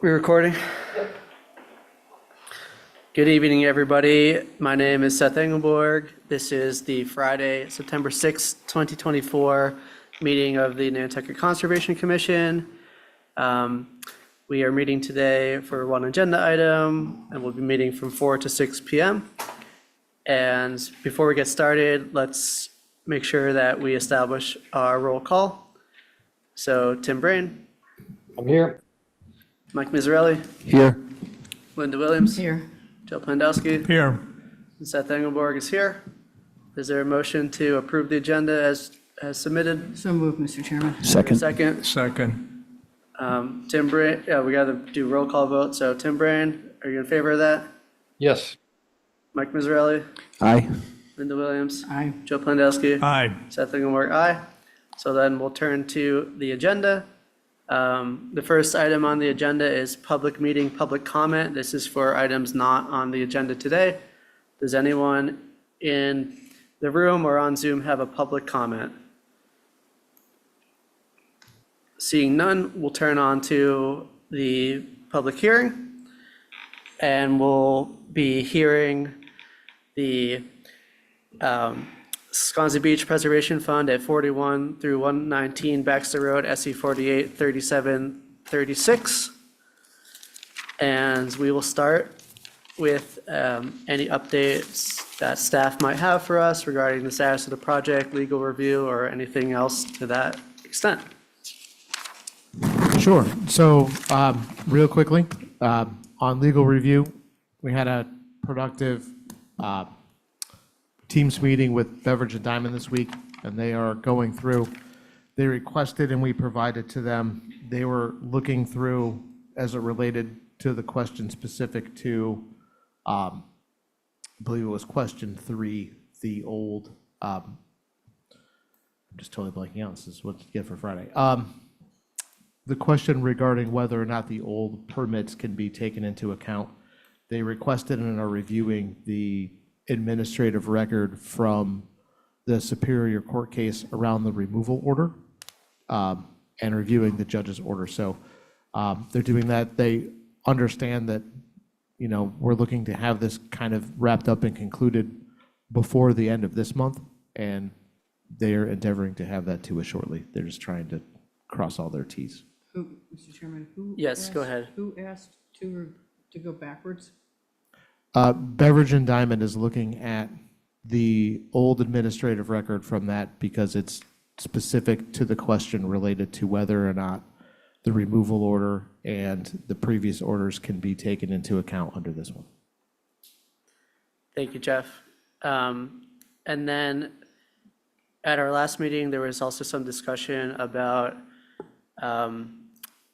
We're recording. Good evening, everybody. My name is Seth Engelborg. This is the Friday, September 6th, 2024 meeting of the Nantucket Conservation Commission. We are meeting today for one agenda item, and we'll be meeting from 4 to 6 p.m. And before we get started, let's make sure that we establish our roll call. So Tim Brain. I'm here. Mike Miserelli. Here. Linda Williams. Here. Joe Plandowski. Here. And Seth Engelborg is here. Is there a motion to approve the agenda as submitted? So moved, Mr. Chairman. Second. Second. Second. Tim Brain, we got to do roll call vote. So Tim Brain, are you in favor of that? Yes. Mike Miserelli. Aye. Linda Williams. Aye. Joe Plandowski. Aye. Seth Engelborg, aye. So then we'll turn to the agenda. The first item on the agenda is public meeting, public comment. This is for items not on the agenda today. Does anyone in the room or on Zoom have a public comment? Seeing none, we'll turn on to the public hearing. And we'll be hearing the Sconsie Beach Preservation Fund at 41 through 119 Baxter Road, SE 48 37 36. And we will start with any updates that staff might have for us regarding the status of the project, legal review, or anything else to that extent. Sure. So real quickly, on legal review, we had a productive Teams meeting with Beverage and Diamond this week, and they are going through. They requested and we provided to them. They were looking through as it related to the question specific to, I believe it was question 3, the old, I'm just totally blanking out. This is what to get for Friday. The question regarding whether or not the old permits can be taken into account. They requested and are reviewing the administrative record from the Superior Court case around the removal order and reviewing the judge's order. So they're doing that. They understand that, you know, we're looking to have this kind of wrapped up and concluded before the end of this month, and they're endeavoring to have that to us shortly. They're just trying to cross all their T's. Mr. Chairman, who? Yes, asked, go ahead. Who asked to go backwards? Beverage and Diamond is looking at the old administrative record from that because it's specific to the question related to whether or not the removal order and the previous orders can be taken into account under this one. Thank you, Jeff. And then at our last meeting, there was also some discussion about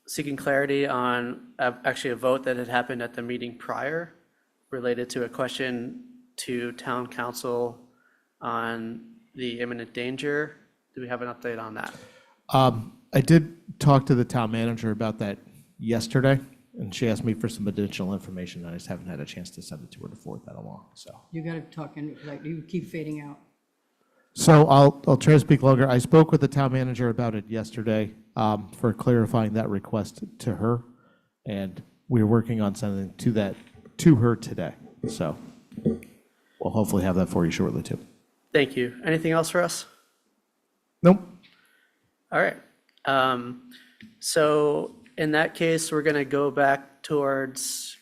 seeking clarity on actually a vote that had happened at the meeting prior related to a question to town council on the imminent danger. Do we have an update on that? I did talk to the town manager about that yesterday, and she asked me for some additional information. I just haven't had a chance to send it to her to forward that along. So You got to talk in, like, you keep fading out. So I'll try to speak longer. I spoke with the town manager about it yesterday for clarifying that request to her, and we're working on sending to her today. So we'll hopefully have that for you shortly too. Thank you. Anything else for us? Nope. All right. So in that case, we're going to go back towards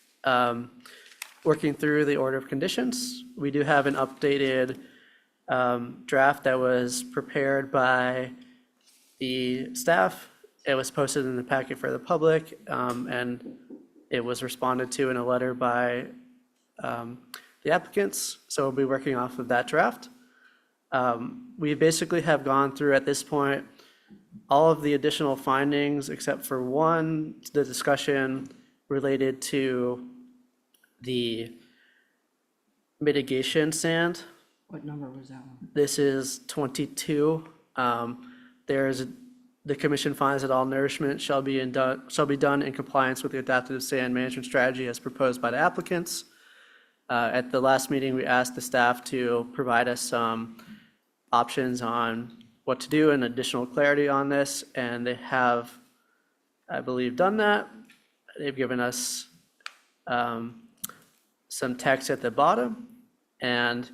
working through the order of conditions. We do have an updated draft that was prepared by the staff. It was posted in the packet for the public, and it was responded to in a letter by the applicants, so we'll be working off of that draft. We basically have gone through at this point all of the additional findings except for one, the discussion related to the mitigation sand. What number was that one? This is 22. The commission finds that all nourishment shall be done in compliance with the adaptive sand management strategy as proposed by the applicants. At the last meeting, we asked the staff to provide us some options on what to do and additional clarity on this, and they have, I believe, done that. They've given us some text at the bottom, and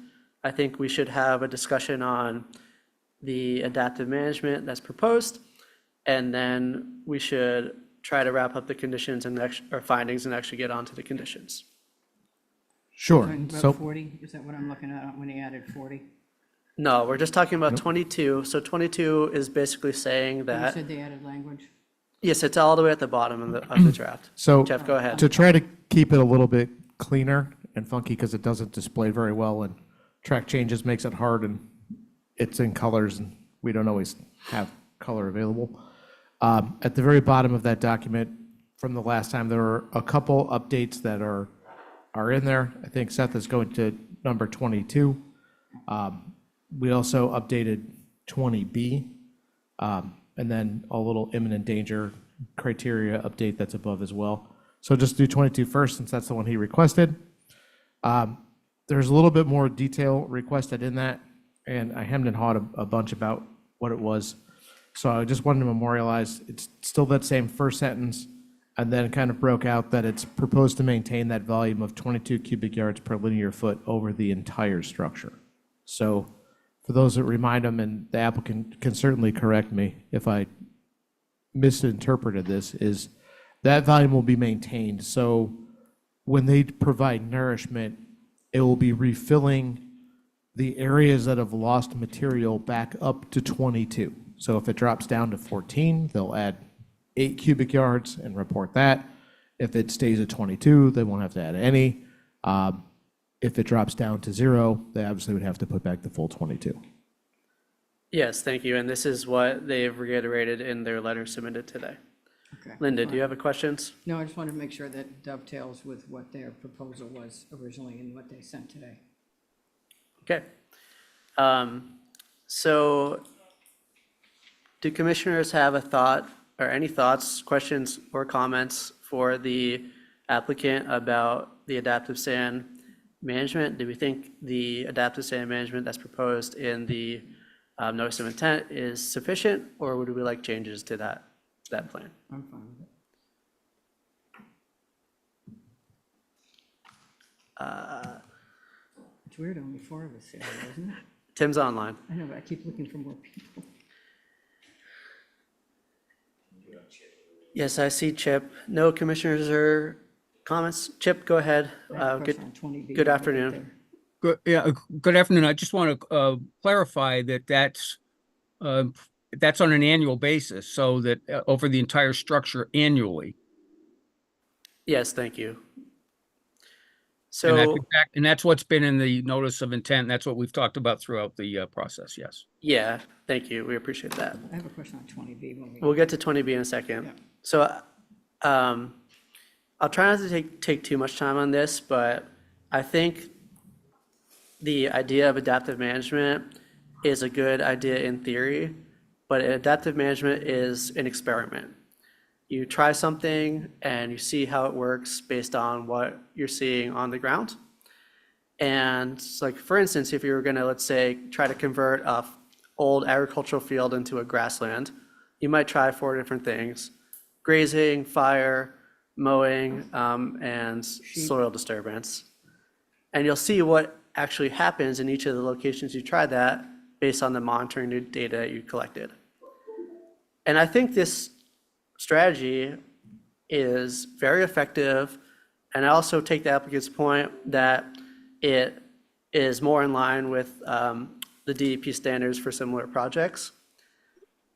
I think we should have a discussion on the adaptive management that's proposed, and then we should try to wrap up the conditions and or findings and actually get onto the conditions. Sure. Talking So, about 40, is that what I'm looking at when he added 40? No, we're just talking about 22. So 22 is basically saying You that, said they added language? yes, it's all the way at the bottom of the draft. so Jeff, go ahead. to try to keep it a little bit cleaner and funky, because it doesn't display very well, and track changes makes it hard, and it's in colors, and we don't always have color available. At the very bottom of that document, from the last time, there were a couple updates that are in there. I think Seth is going to number 22. We also updated 20B, and then a little imminent danger criteria update that's above as well. So just do 22 first, since that's the one he requested. There's a little bit more detail requested in that, and I hemmed and hawed a bunch about what it was. So I just wanted to memorialize, it's still that same first sentence, and then kind of broke out that it's proposed to maintain that volume of 22 cubic yards per linear foot over the entire structure. So for those that remind them, and the applicant can certainly correct me if I misinterpreted this, is that volume will be maintained. So when they provide nourishment, it will be refilling the areas that have lost material back up to 22. So if it drops down to 14, they'll add 8 cubic yards and report that. If it stays at 22, they won't have to add any. If it drops down to 0, they obviously would have to put back the full 22. Yes, thank you. And this is what they've reiterated in their letter submitted today. Okay. Linda, do you have questions? No, I just wanted to make sure that dovetails with what their proposal was originally and what they sent today. Okay. So do commissioners have a thought or any thoughts, questions, or comments for the applicant about the adaptive sand management? Do we think the adaptive sand management that's proposed in the notice of intent is sufficient, or would we like changes to that plan? I'm fine with it. It's weird, only 4 of us here, isn't it? Tim's online. I know, but I keep looking for more people. Yes, I see Chip. No commissioners or comments? Chip, go ahead. I have a Good question on 20B. good I'll get afternoon. there. Good afternoon. I just want to clarify that that's on an annual basis, so that over the entire structure annually. Yes, thank you. And that's So, and that's what's been in the notice of intent. That's what we've talked about throughout the process. Yes. yeah, thank you. We appreciate that. I have a question on 20B when we. We'll get to 20B in a second. Yeah. So I'll try not to take too much time on this, but I think the idea of adaptive management is a good idea in theory, but adaptive management is an experiment. You try something and you see how it works based on what you're seeing on the ground. And like, for instance, if you were gonna, let's say, try to convert a old agricultural field into a grassland, you might try 4 different things: grazing, fire, mowing, and soil disturbance. And you'll see what actually happens in each of the locations you try that based on the monitoring data you collected. And I think this strategy is very effective, and I also take the applicant's point that it is more in line with the DEP standards for similar projects.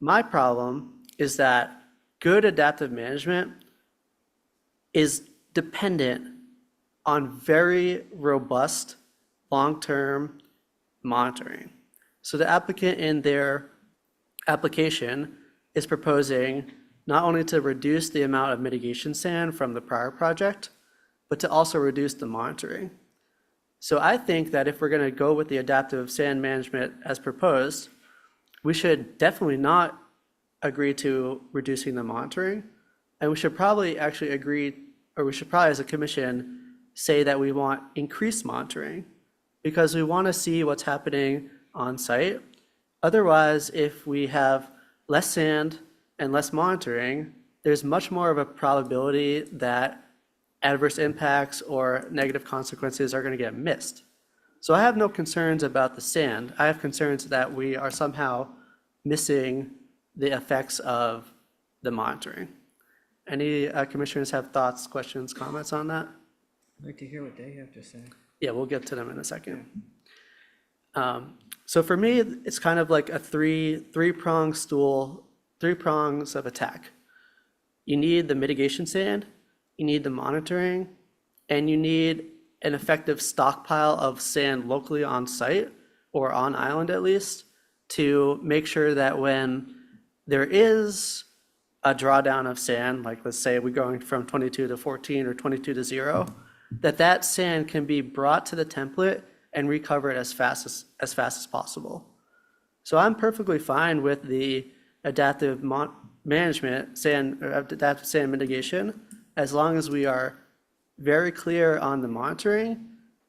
My problem is that good adaptive management is dependent on very robust, long-term monitoring. So the applicant in their application is proposing not only to reduce the amount of mitigation sand from the prior project, but to also reduce the monitoring. So I think that if we're going to go with the adaptive sand management as proposed, we should definitely not agree to reducing the monitoring. And we should probably actually agree, or we should probably as a commission say that we want increased monitoring because we want to see what's happening on site. Otherwise, if we have less sand and less monitoring, there's much more of a probability that adverse impacts or negative consequences are going to get missed. So I have no concerns about the sand. I have concerns that we are somehow missing the effects of the monitoring. Any commissioners have thoughts, questions, comments on that? I'd like to hear what they have to say. Yeah, we'll get to them in a second. So for me, it's kind of like a three-pronged stool, 3 prongs of attack. You need the mitigation sand, you need the monitoring, and you need an effective stockpile of sand locally on site or on island at least to make sure that when there is a drawdown of sand, like let's say we're going from 22 to 14 or 22 to 0, that sand can be brought to the template and recovered as fast as possible. So I'm perfectly fine with the adaptive management sand, or adaptive sand mitigation, as long as we are very clear on the monitoring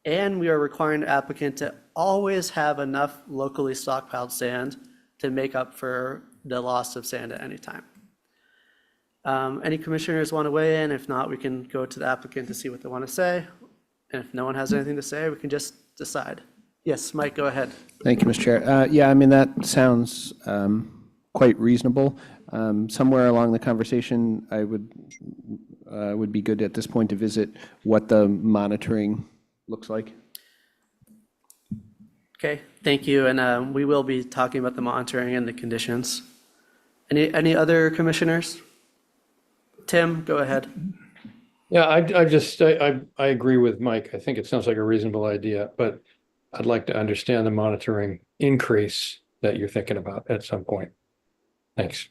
and we are requiring the applicant to always have enough locally stockpiled sand to make up for the loss of sand at any time. Any commissioners want to weigh in? If not, we can go to the applicant to see what they want to say. And if no one has anything to say, we can just decide. Yes, Mike, go ahead. Thank you, Mr. Chair. Yeah, I mean, that sounds quite reasonable. Somewhere along the conversation, I would be good at this point to visit what the monitoring looks like. Okay, thank you. And we will be talking about the monitoring and the conditions. Any other commissioners? Tim, go ahead. Yeah, I agree with Mike. I think it sounds like a reasonable idea, but I'd like to understand the monitoring increase that you're thinking about at some point. Thanks.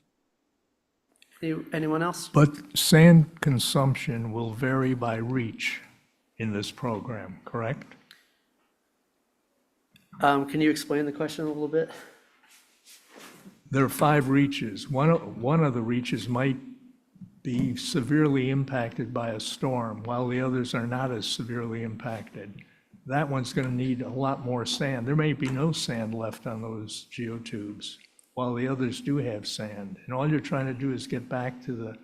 Anyone else? But sand consumption will vary by reach in this program, correct? Can you explain the question a little bit? There are 5 reaches. One of the reaches might be severely impacted by a storm, while the others are not as severely impacted. That one's going to need a lot more sand. There may be no sand left on those geotubes, while the others do have sand. And all you're trying to do is get back to the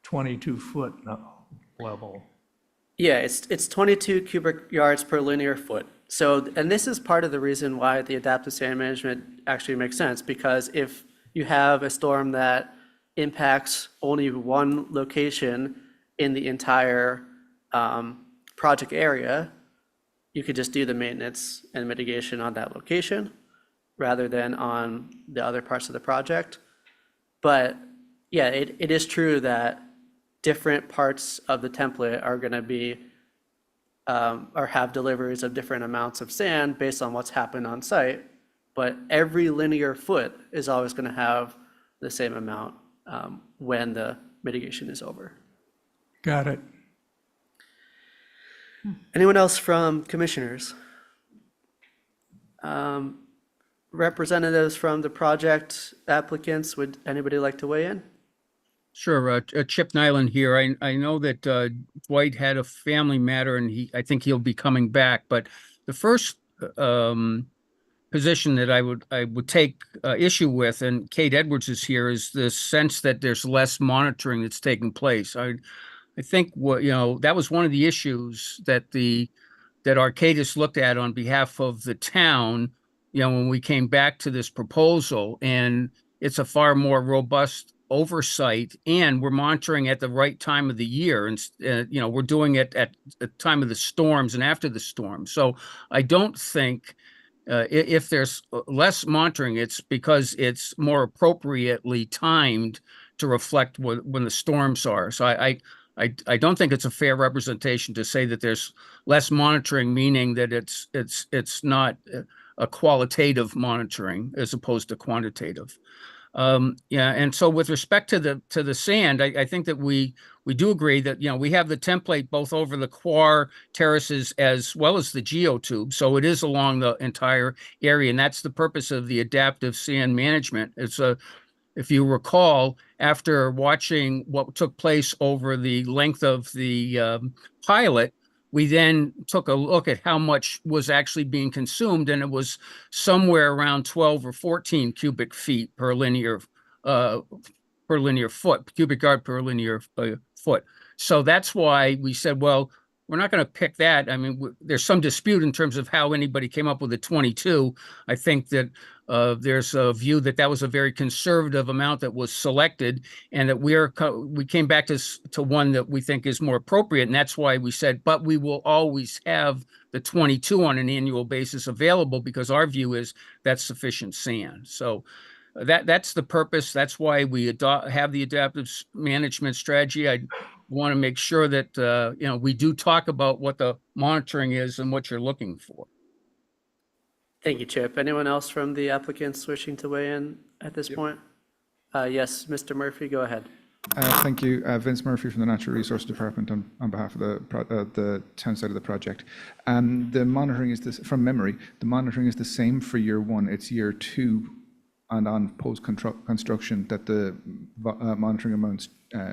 22-foot level. Yeah, it's 22 cubic yards per linear foot. So, and this is part of the reason why the adaptive sand management actually makes sense, because if you have a storm that impacts only one location in the entire project area, you could just do the maintenance and mitigation on that location rather than on the other parts of the project. But yeah, it is true that different parts of the template are going to be or have deliveries of different amounts of sand based on what's happened on site, but every linear foot is always going to have the same amount when the mitigation is over. Got it. Anyone else from commissioners? Representatives from the project applicants, would anybody like to weigh in? Sure, Chip Nyland here. I know that Dwight had a family matter and I think he'll be coming back, but the first position that I would take issue with, and Kate Edwards is here, is the sense that there's less monitoring that's taking place. I think that was one of the issues that Arcadis looked at on behalf of the town, when we came back to this proposal, and it's a far more robust oversight, and we're monitoring at the right time of the year, and we're doing it at the time of the storms and after the storm. So I don't think if there's less monitoring, it's because it's more appropriately timed to reflect when the storms are. So I I don't think it's a fair representation to say that there's less monitoring, meaning that it's not a qualitative monitoring as opposed to quantitative. Yeah, and so with respect to the sand, I think that we do agree that, we have the template both over the Quar terraces as well as the geotube. So it is along the entire area, and that's the purpose of the adaptive sand management. If you recall, after watching what took place over the length of the pilot, we then took a look at how much was actually being consumed, and it was somewhere around 12 or 14 cubic feet per linear foot, cubic yard per linear foot. So that's why we said, well, we're not going to pick that. I mean, there's some dispute in terms of how anybody came up with the 22. I think that there's a view that that was a very conservative amount that was selected, and that we came back to one that we think is more appropriate, and that's why we said, but we will always have the 22 on an annual basis available, because our view is that's sufficient sand. So that's the purpose. That's why we have the adaptive management strategy. I want to make sure that we do talk about what the monitoring is and what you're looking for. Thank you, Chip. Anyone else from the applicants wishing to weigh in at this point? Yes, Mr. Murphy, go ahead. Thank you. Vince Murphy from the Natural Resource Department on behalf of the town side of the project. The monitoring is this, from memory, the monitoring is the same for year one. It's year two and on post-construction that the monitoring amounts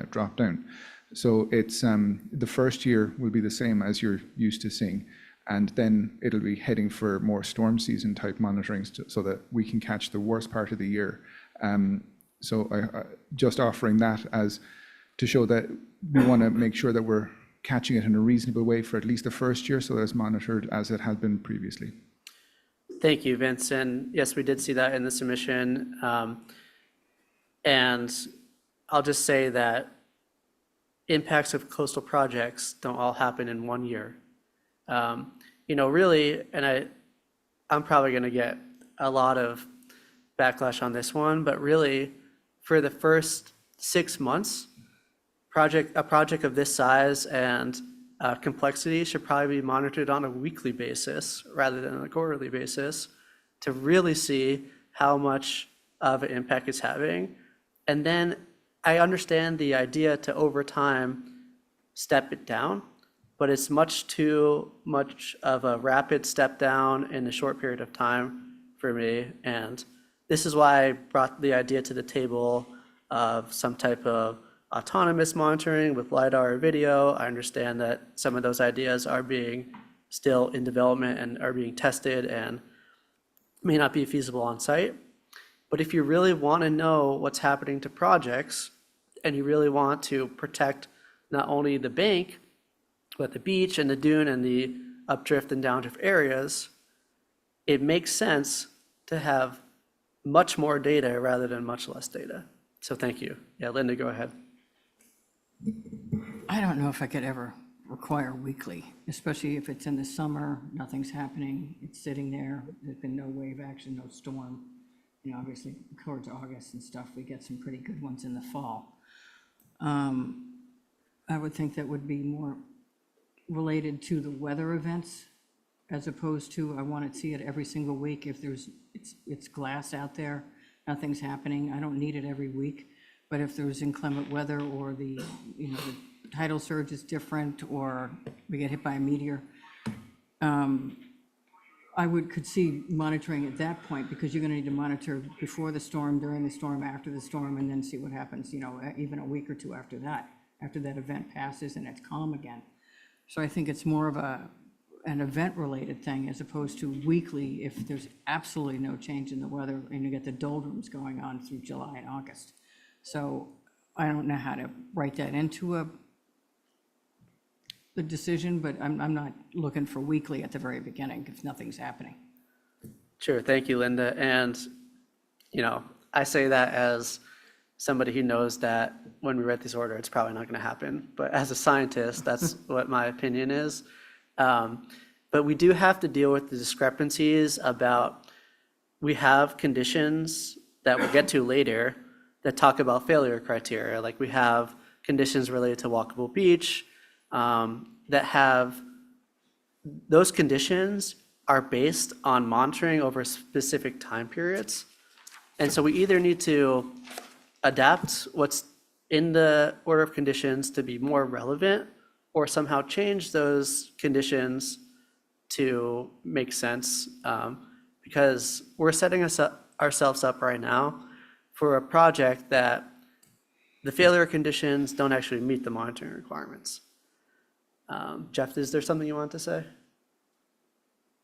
drop down. So it's the first year will be the same as you're used to seeing, and then it'll be heading for more storm season type monitoring so that we can catch the worst part of the year. So I just offering that as to show that we want to make sure that we're catching it in a reasonable way for at least the first year, so that it's monitored as it has been previously. Thank you, Vince. And yes, we did see that in the submission. And I'll just say that impacts of coastal projects don't all happen in 1 year. Really, and I'm probably going to get a lot of backlash on this one, but really, for the first 6 months, a project of this size and complexity should probably be monitored on a weekly basis rather than a quarterly basis to really see how much of an impact it's having. And then I understand the idea to over time step it down, but it's much too much of a rapid step down in a short period of time for me. And this is why I brought the idea to the table of some type of autonomous monitoring with LiDAR or video. I understand that some of those ideas are being still in development and are being tested and may not be feasible on site. But if you really want to know what's happening to projects and you really want to protect not only the bank, but the beach and the dune and the updrift and downdrift areas, it makes sense to have much more data rather than much less data. So thank you. Yeah, Linda, go ahead. I don't know if I could ever require weekly, especially if it's in the summer, nothing's happening, it's sitting there, there's been no wave action, no storm. Obviously towards August and stuff, we get some pretty good ones in the fall. I would think that would be more related to the weather events as opposed to I want to see it every single week. If it's glass out there, nothing's happening, I don't need it every week. But if there's inclement weather or the tidal surge is different or we get hit by a meteor, I could see monitoring at that point, because you're going to need to monitor before the storm, during the storm, after the storm, and then see what happens, even a week or two after that event passes and it's calm again. So I think it's more of an event-related thing as opposed to weekly if there's absolutely no change in the weather and you get the doldrums going on through July and August. So I don't know how to write that into the decision, but I'm not looking for weekly at the very beginning if nothing's happening. Sure, thank you, Linda. And, I say that as somebody who knows that when we write this order, it's probably not going to happen. But as a scientist, that's what my opinion is. But we do have to deal with the discrepancies about, we have conditions that we'll get to later that talk about failure criteria. Like we have conditions related to walkable beach, that have, those conditions are based on monitoring over specific time periods. And so we either need to adapt what's in the order of conditions to be more relevant, or somehow change those conditions to make sense, because we're setting ourselves up right now for a project that the failure conditions don't actually meet the monitoring requirements. Jeff, is there something you want to say?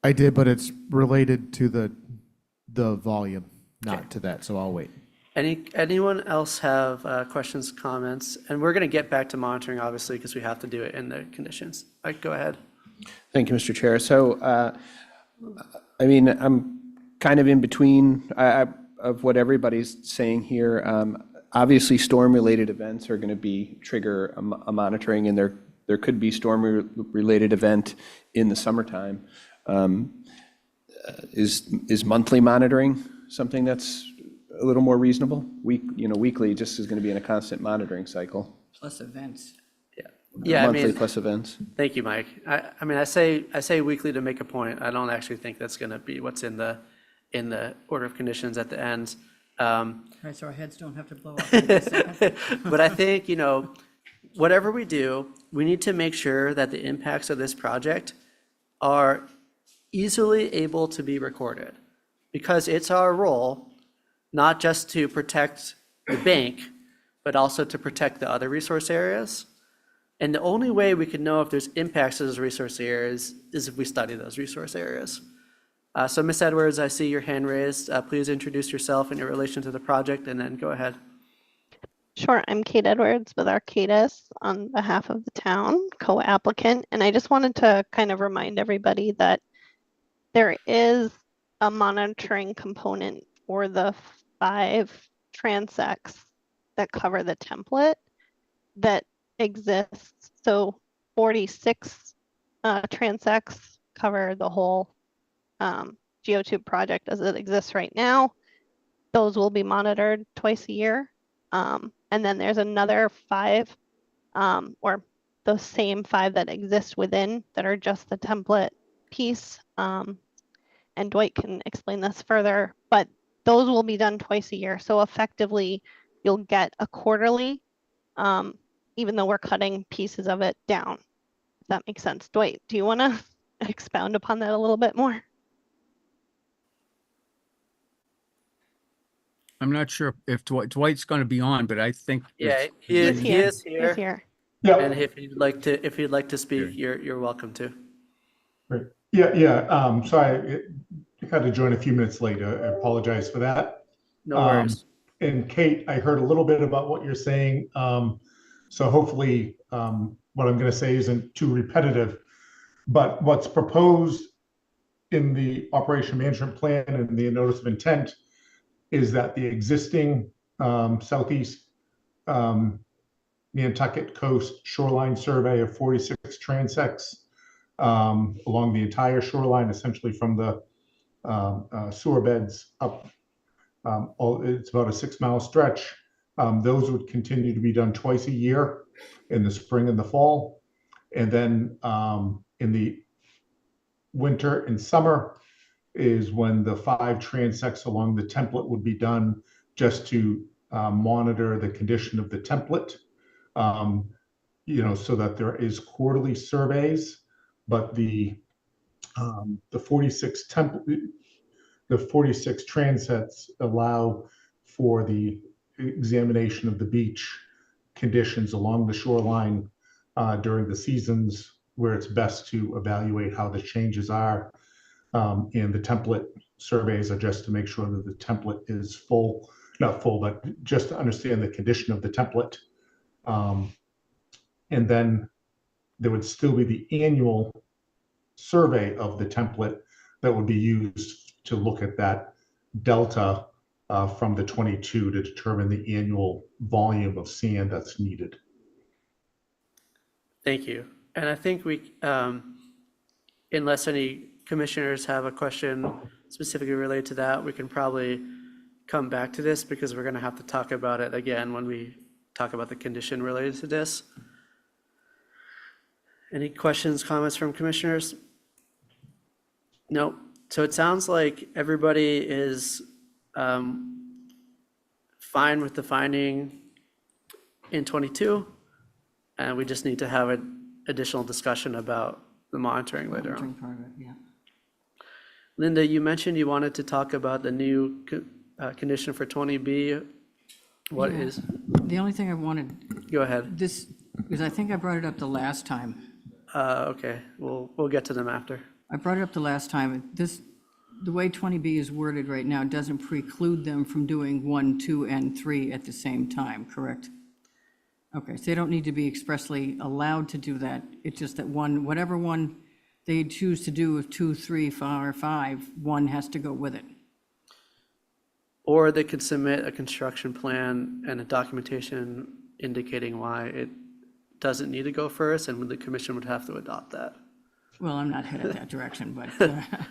I did, but it's related to the volume, not to that, so I'll wait. Anyone else have questions, comments? And we're going to get back to monitoring, obviously, because we have to do it in the conditions. Go ahead. Thank you, Mr. Chair. So, I mean, I'm kind of in between of what everybody's saying here. Obviously, storm-related events are going to trigger a monitoring, and there could be storm-related event in the summertime. Is monthly monitoring something that's a little more reasonable? Weekly just is going to be in a constant monitoring cycle. Plus events. Yeah, I Monthly mean, plus events. thank you, Mike. I mean, I say weekly to make a point. I don't actually think that's going to be what's in the order of conditions at the end. Right, so our heads don't have to blow up in a second. But I think, whatever we do, we need to make sure that the impacts of this project are easily able to be recorded, because it's our role not just to protect the bank, but also to protect the other resource areas. And the only way we can know if there's impacts to those resource areas is if we study those resource areas. So Ms. Edwards, I see your hand raised. Please introduce yourself and your relation to the project, and then go ahead. Sure, I'm Kate Edwards with Arcadis on behalf of the town, co-applicant. And I just wanted to kind of remind everybody that there is a monitoring component for the 5 transects that cover the template that exists. So 46 transects cover the whole geotube project as it exists right now. Those will be monitored twice a year. And then there's another 5, or those same 5 that exist within that are just the template piece. And Dwight can explain this further, but those will be done twice a year. So effectively, you'll get a quarterly, even though we're cutting pieces of it down. If that makes sense. Dwight, do you want to expound upon that a little bit more? I'm not sure if Dwight's going to be on, but I think. Yeah, he He's is here. He's here. here. And if you'd like to speak, you're welcome to. Great. Yeah. Sorry, I had to join a few minutes late. I apologize for that. No worries. And Kate, I heard a little bit about what you're saying. So hopefully what I'm going to say isn't too repetitive. But what's proposed in the operation management plan and the notice of intent is that the existing southeast Nantucket coast shoreline survey of 46 transects along the entire shoreline, essentially from the sewer beds up. It's about a 6-mile stretch. Those would continue to be done twice a year in the spring and the fall. And then in the winter and summer is when the 5 transects along the template would be done, just to monitor the condition of the template, so that there is quarterly surveys. But the 46 transects allow for the examination of the beach conditions along the shoreline during the seasons where it's best to evaluate how the changes are. And the template surveys are just to make sure that the template is full, not full, but just to understand the condition of the template. And then there would still be the annual survey of the template that would be used to look at that delta from the 22 to determine the annual volume of sand that's needed. Thank you. And I think we, unless any commissioners have a question specifically related to that, we can probably come back to this, because we're going to have to talk about it again when we talk about the condition related to this. Any questions, comments from commissioners? Nope. So it sounds like everybody is fine with the finding in 22, and we just need to have an additional discussion about the monitoring later on. Monitoring part of it, yeah. Linda, you mentioned you wanted to talk about the new condition for 20B. What Yeah. is, The only thing I wanted, go ahead. this, because I think I brought it up the last time. Okay, we'll get to them after. I brought it up the last time. This, the way 20B is worded right now doesn't preclude them from doing 1, 2, and 3 at the same time, correct? Okay, so they don't need to be expressly allowed to do that. It's just that one, whatever one they choose to do with 2, 3, 4, or 5, one has to go with it. Or they could submit a construction plan and a documentation indicating why it doesn't need to go first, and the commission would have to adopt that. Well, I'm not headed that direction, but,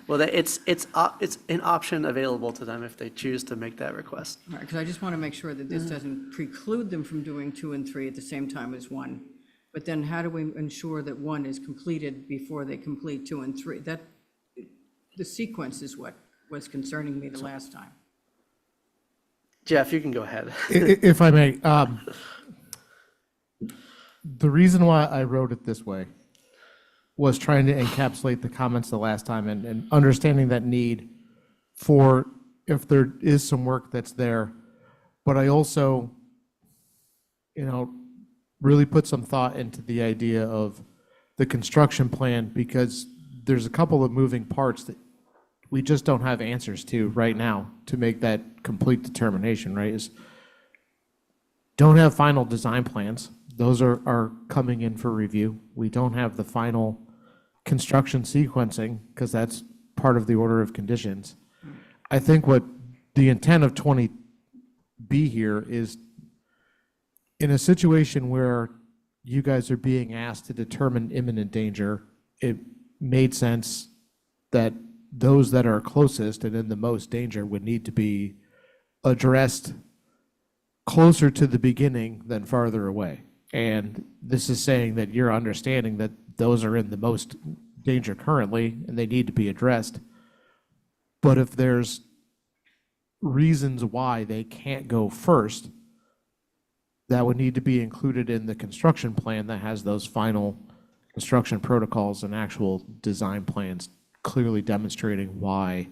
Well, it's an option available to them if they choose to make that request. because I just want to make sure that this doesn't preclude them from doing 2 and 3 at the same time as 1. But then how do we ensure that 1 is completed before they complete 2 and 3? That, the sequence is what was concerning me the last time. Jeff, you can go ahead. If I may, the reason why I wrote it this way was trying to encapsulate the comments the last time and understanding that need for if there is some work that's there. But I also, really put some thought into the idea of the construction plan, because there's a couple of moving parts that we just don't have answers to right now to make that complete determination, right? Is don't have final design plans. Those are coming in for review. We don't have the final construction sequencing because that's part of the order of conditions. I think what the intent of 20B here is, in a situation where you guys are being asked to determine imminent danger, it made sense that those that are closest and in the most danger would need to be addressed closer to the beginning than farther away. And this is saying that you're understanding that those are in the most danger currently and they need to be addressed. But if there's reasons why they can't go first, that would need to be included in the construction plan that has those final construction protocols and actual design plans clearly demonstrating why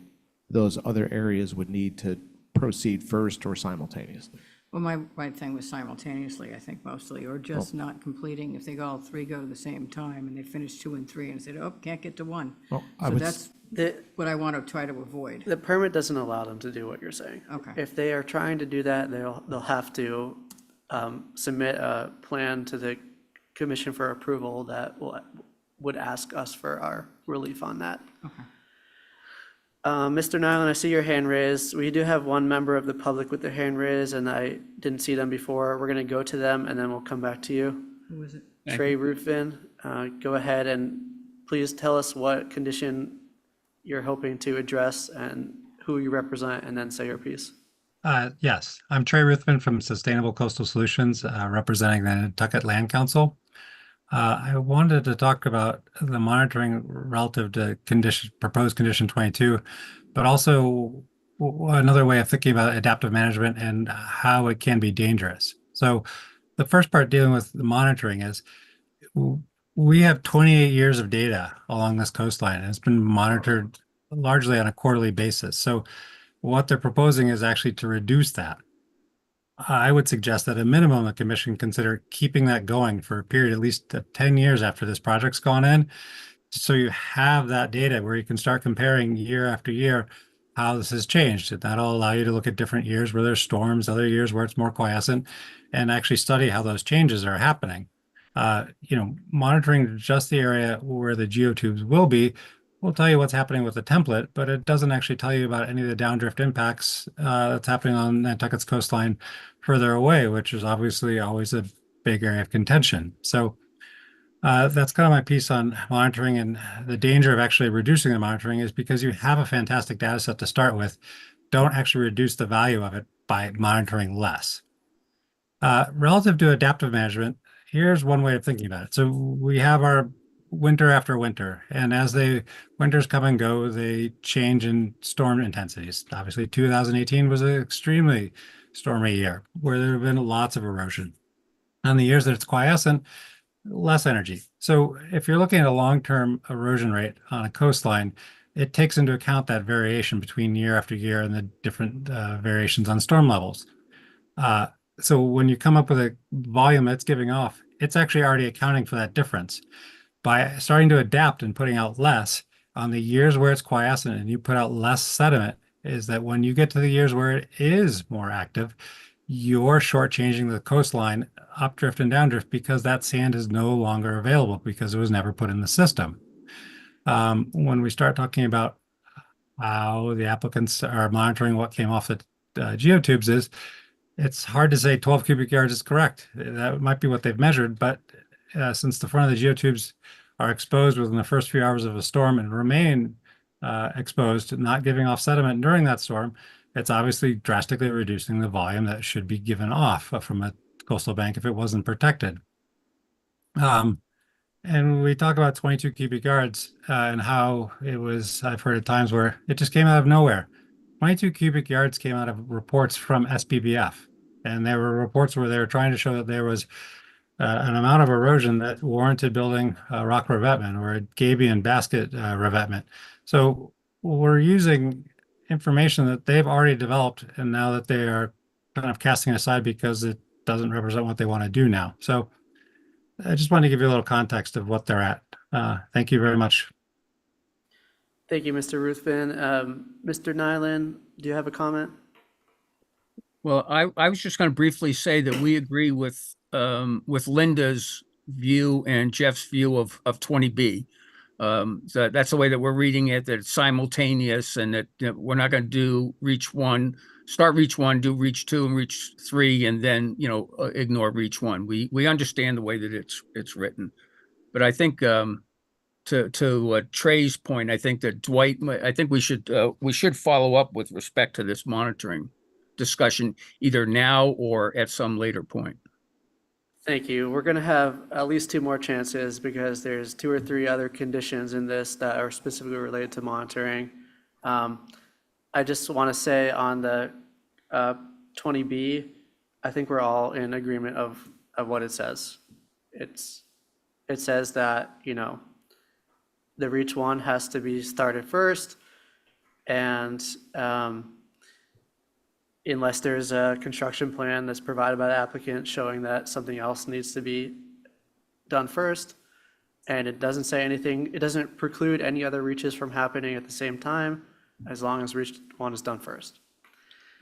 those other areas would need to proceed first or simultaneously. Well, my thing was simultaneously, I think mostly, or just not completing. If they all 3 go at the same time and they finish 2 and 3 and said, oh, can't get to 1. Well, I So would that's what I want to try to avoid. The permit doesn't allow them to do what you're saying. Okay. If they are trying to do that, they'll have to submit a plan to the commission for approval that would ask us for our relief on that. Okay. Mr. Nyland, I see your hand raised. We do have one member of the public with their hand raised, and I didn't see them before. We're going to go to them, and then we'll come back to you. Who is it? Trey Ruffin, go ahead and please tell us what condition you're hoping to address and who you represent, and then say your piece. Yes, I'm Trey Ruthven from Sustainable Coastal Solutions, representing the Nantucket Land Council. I wanted to talk about the monitoring relative to proposed condition 22, but also another way of thinking about adaptive management and how it can be dangerous. So the first part dealing with the monitoring is we have 28 years of data along this coastline, and it's been monitored largely on a quarterly basis. So what they're proposing is actually to reduce that. I would suggest that at a minimum, the commission consider keeping that going for a period at least 10 years after this project's gone in. So you have that data where you can start comparing year after year how this has changed. And that'll allow you to look at different years where there's storms, other years where it's more quiescent, and actually study how those changes are happening. Monitoring just the area where the geotubes will be will tell you what's happening with the template, but it doesn't actually tell you about any of the downdrift impacts that's happening on Nantucket's coastline further away, which is obviously always a big area of contention. So that's kind of my piece on monitoring, and the danger of actually reducing the monitoring is because you have a fantastic data set to start with. Don't actually reduce the value of it by monitoring less. Relative to adaptive management, here's one way of thinking about it. So we have our winter after winter, and as the winters come and go, they change in storm intensities. Obviously, 2018 was an extremely stormy year where there have been lots of erosion. On the years that it's quiescent, less energy. So if you're looking at a long-term erosion rate on a coastline, it takes into account that variation between year after year and the different variations on storm levels. Uh, so when you come up with a volume that's giving off, it's actually already accounting for that difference. By starting to adapt and putting out less on the years where it's quiescent and you put out less sediment, is that when you get to the years where it is more active, you're shortchanging the coastline updrift and downdrift because that sand is no longer available because it was never put in the system. When we start talking about how the applicants are monitoring what came off the geotubes it's hard to say 12 cubic yards is correct. That might be what they've measured, but since the front of the geotubes are exposed within the first few hours of a storm and remain exposed, not giving off sediment during that storm, it's obviously drastically reducing the volume that should be given off from a coastal bank if it wasn't protected. And we talk about 22 cubic yards and how it was, I've heard at times where it just came out of nowhere. 22 cubic yards came out of reports from SPBF. And there were reports where they were trying to show that there was an amount of erosion that warranted building a rock revetment or a gabion basket revetment. So we're using information that they've already developed and now that they are kind of casting aside because it doesn't represent what they want to do now. So I just wanted to give you a little context of what they're at. Thank you very much. Thank you, Mr. Ruthven. Mr. Nyland, do you have a comment? Well, I was just going to briefly say that we agree with Linda's view and Jeff's view of 20B. So that's the way that we're reading it, that it's simultaneous and that we're not going to do start reach one, do reach two and reach three, and then, ignore reach one. We understand the way that it's written. But I think to Trey's point, I think that Dwight, I think we should follow up with respect to this monitoring discussion either now or at some later point. Thank you. We're going to have at least two more chances because there's 2 or 3 other conditions in this that are specifically related to monitoring. I just want to say on the 20B, I think we're all in agreement of what it says. It says that, the reach one has to be started first, and unless there's a construction plan that's provided by the applicant showing that something else needs to be done first, and it doesn't say anything, it doesn't preclude any other reaches from happening at the same time, as long as reach one is done first.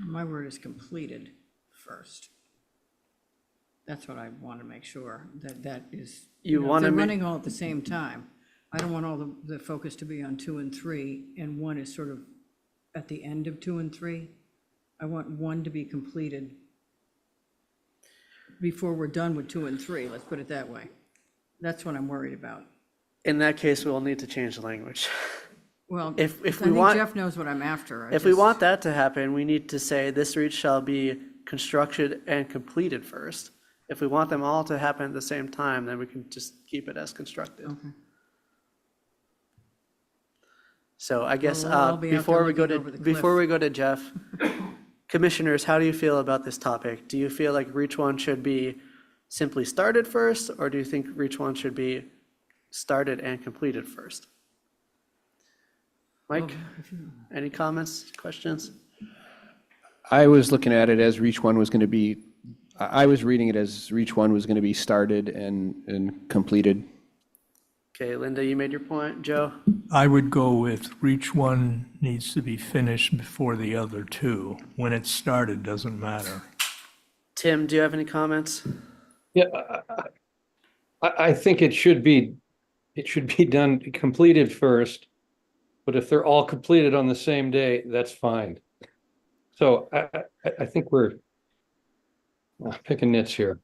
My word is completed first. That's what I want to make sure, that is, You if want to they're make, running all at the same time. I don't want all the focus to be on 2 and 3, and 1 is sort of at the end of 2 and 3. I want 1 to be completed before we're done with 2 and 3, let's put it that way. That's what I'm worried about. in that case, we'll need to change the language. Well, If I we think want, Jeff knows what I'm after. if we want that to happen, we need to say this reach shall be constructed and completed first. If we want them all to happen at the same time, then we can just keep it as constructed. Okay. So I guess Well, I'll be out there looking over the before cliff. we go to Jeff, commissioners, how do you feel about this topic? Do you feel like reach one should be simply started first, or do you think reach one should be started and completed first? Mike, any comments, questions? I was looking at it as reach one was going to be, I was reading it as reach one was going to be started and completed. Okay, Linda, you made your point. Joe? I would go with reach one needs to be finished before the other 2. When it's started, doesn't matter. Tim, do you have any comments? Yeah, I think it should be done, completed first, but if they're all completed on the same day, that's fine. So I think we're picking nits here.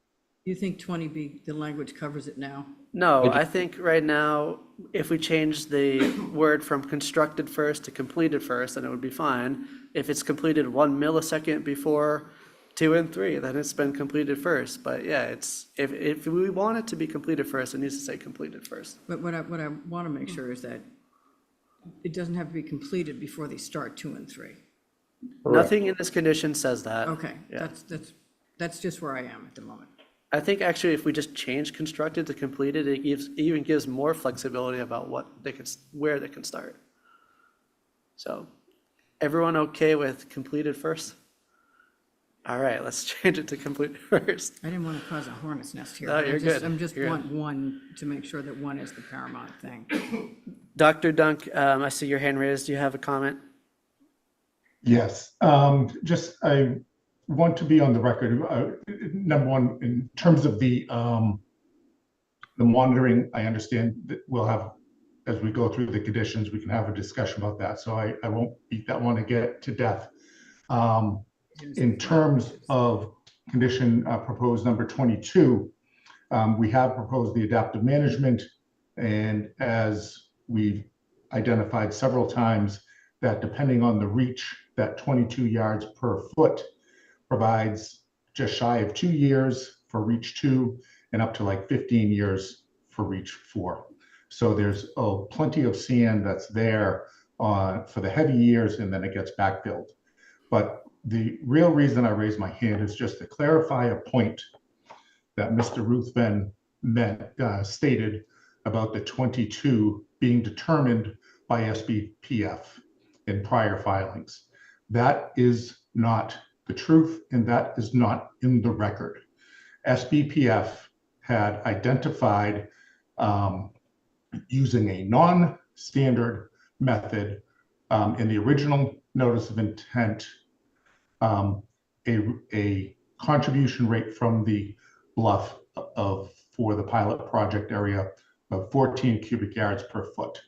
You think 20B, the language covers it now? No, I think right now, if we change the word from constructed first to completed first, then it would be fine. If it's completed 1 millisecond before 2 and 3, then it's been completed first. But yeah, it's, if we want it to be completed first, it needs to say completed first. But what I want to make sure is that it doesn't have to be completed before they start 2 and 3. Nothing in this condition says that. Okay, Yeah. that's just where I am at the moment. I think actually if we just change constructed to completed, it even gives more flexibility about where they can start. So, everyone okay with completed first? All right, let's change it to completed first. I didn't want to cause a hornet's nest here. No, but you're good. I'm just You're want one to make sure that one is the paramount thing. Dr. Dunk, I see your hand raised. Do you have a comment? Yes, I want to be on the record. Number one, in terms of the monitoring, I understand that we'll have, as we go through the conditions, we can have a discussion about that. So I won't beat that one to death. In terms of condition proposed number 22, we have proposed the adaptive management, and as we've identified several times, that depending on the reach, that 22 yards per foot provides just shy of 2 years for reach 2 and up to like 15 years for reach 4. So there's plenty of sand that's there for the heavy years, and then it gets backfilled. But the real reason I raised my hand is just to clarify a point that Mr. Ruthven stated about the 22 being determined by SBPF in prior filings. That is not the truth, and that is not in the record. SBPF had identified using a non-standard method in the original notice of intent, a contribution rate from the bluff for the pilot project area of 14 cubic yards per foot.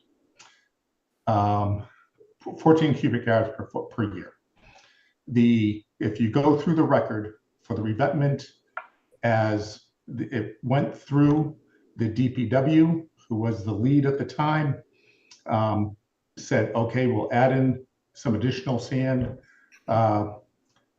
14 cubic yards per foot per year. If you go through the record for the revetment, as it went through, the DPW, who was the lead at the time, said, okay, we'll add in some additional sand.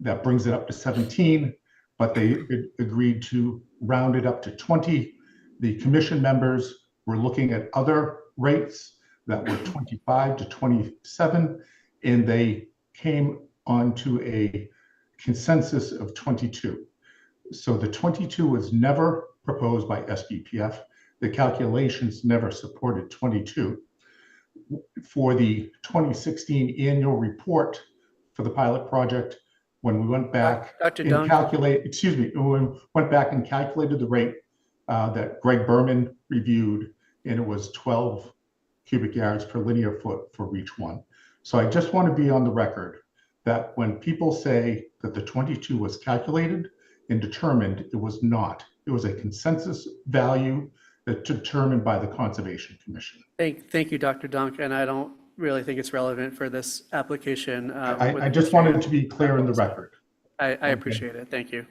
That brings it up to 17, but they agreed to round it up to 20. The commission members were looking at other rates that were 25 to 27, and they came onto a consensus of 22. So the 22 was never proposed by SBPF. The calculations never supported 22. For the 2016 annual report for the pilot project, when we went back Dr. and Dunk. when we went back and calculated the rate that Greg Berman reviewed, and it was 12 cubic yards per linear foot for reach 1. So I just want to be on the record that when people say that the 22 was calculated and determined, it was not. It was a consensus value that's determined by the Conservation Commission. Thank you, Dr. Dunk, and I don't really think it's relevant for this application. I just wanted to be clear in the record. I appreciate it. Thank you.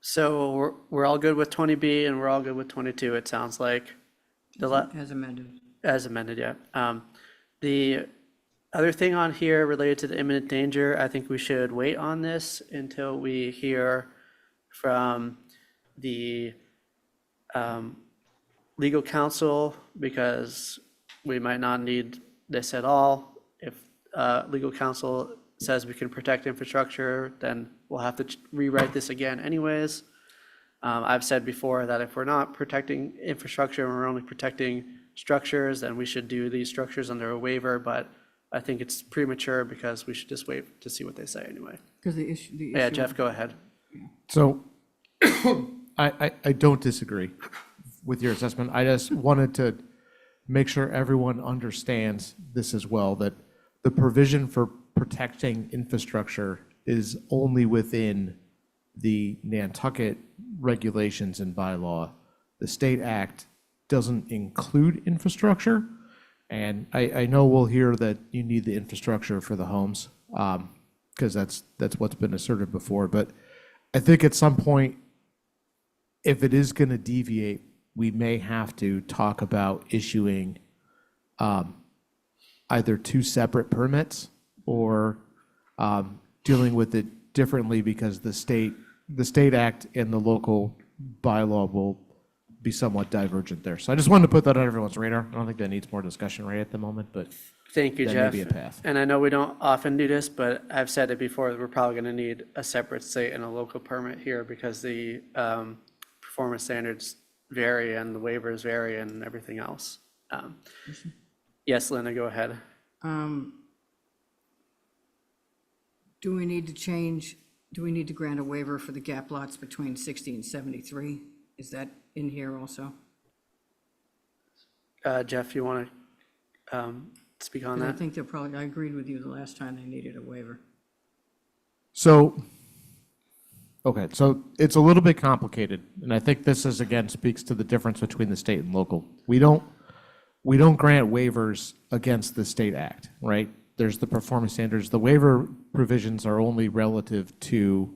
So we're all good with 20B and we're all good with 22, it sounds like. As amended. As amended, yeah. The other thing on here related to the imminent danger, I think we should wait on this until we hear from the legal counsel, because we might not need this at all. If legal counsel says we can protect infrastructure, then we'll have to rewrite this again anyways. I've said before that if we're not protecting infrastructure and we're only protecting structures, then we should do these structures under a waiver, but I think it's premature because we should just wait to see what they say anyway. Because the issue. Yeah, Jeff, go ahead. So I don't disagree with your assessment. I just wanted to make sure everyone understands this as well, that the provision for protecting infrastructure is only within the Nantucket regulations and bylaw. The state act doesn't include infrastructure. And I know we'll hear that you need the infrastructure for the homes, because that's what's been asserted before. But I think at some point, if it is going to deviate, we may have to talk about issuing either two separate permits or dealing with it differently because the state act and the local bylaw will be somewhat divergent there. So I just wanted to put that on everyone's radar. I don't think that needs more discussion right at the moment, but Thank you, that Jeff. may be a path. And I know we don't often do this, but I've said it before, we're probably going to need a separate state and a local permit here because the performance standards vary and the waivers vary and everything else. Yes, Linda, go ahead. Do we need to grant a waiver for the gap lots between 60 and 73? Is that in here also? Jeff, you want to speak on 'Cause I that? think I agreed with you the last time they needed a waiver. So, okay, so it's a little bit complicated, and I think this is, again, speaks to the difference between the state and local. We don't grant waivers against the state act, right? There's the performance standards. The waiver provisions are only relative to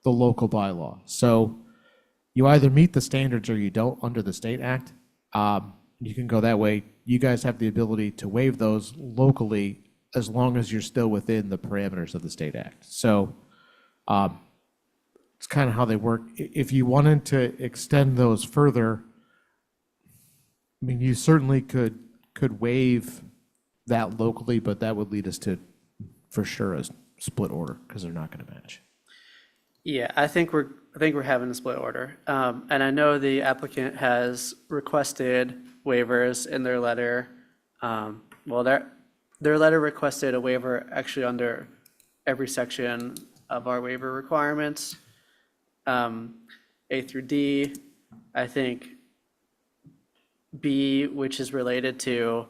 the local bylaw. So you either meet the standards or you don't under the state act. You can go that way. You guys have the ability to waive those locally as long as you're still within the parameters of the state act. So it's kind of how they work. If you wanted to extend those further, I mean, you certainly could waive that locally, but that would lead us to, for sure, a split order because they're not going to match. Yeah, I think we're having a split order. And I know the applicant has requested waivers in their letter. Well, their letter requested a waiver actually under every section of our waiver requirements. A through D, I think B, which is related to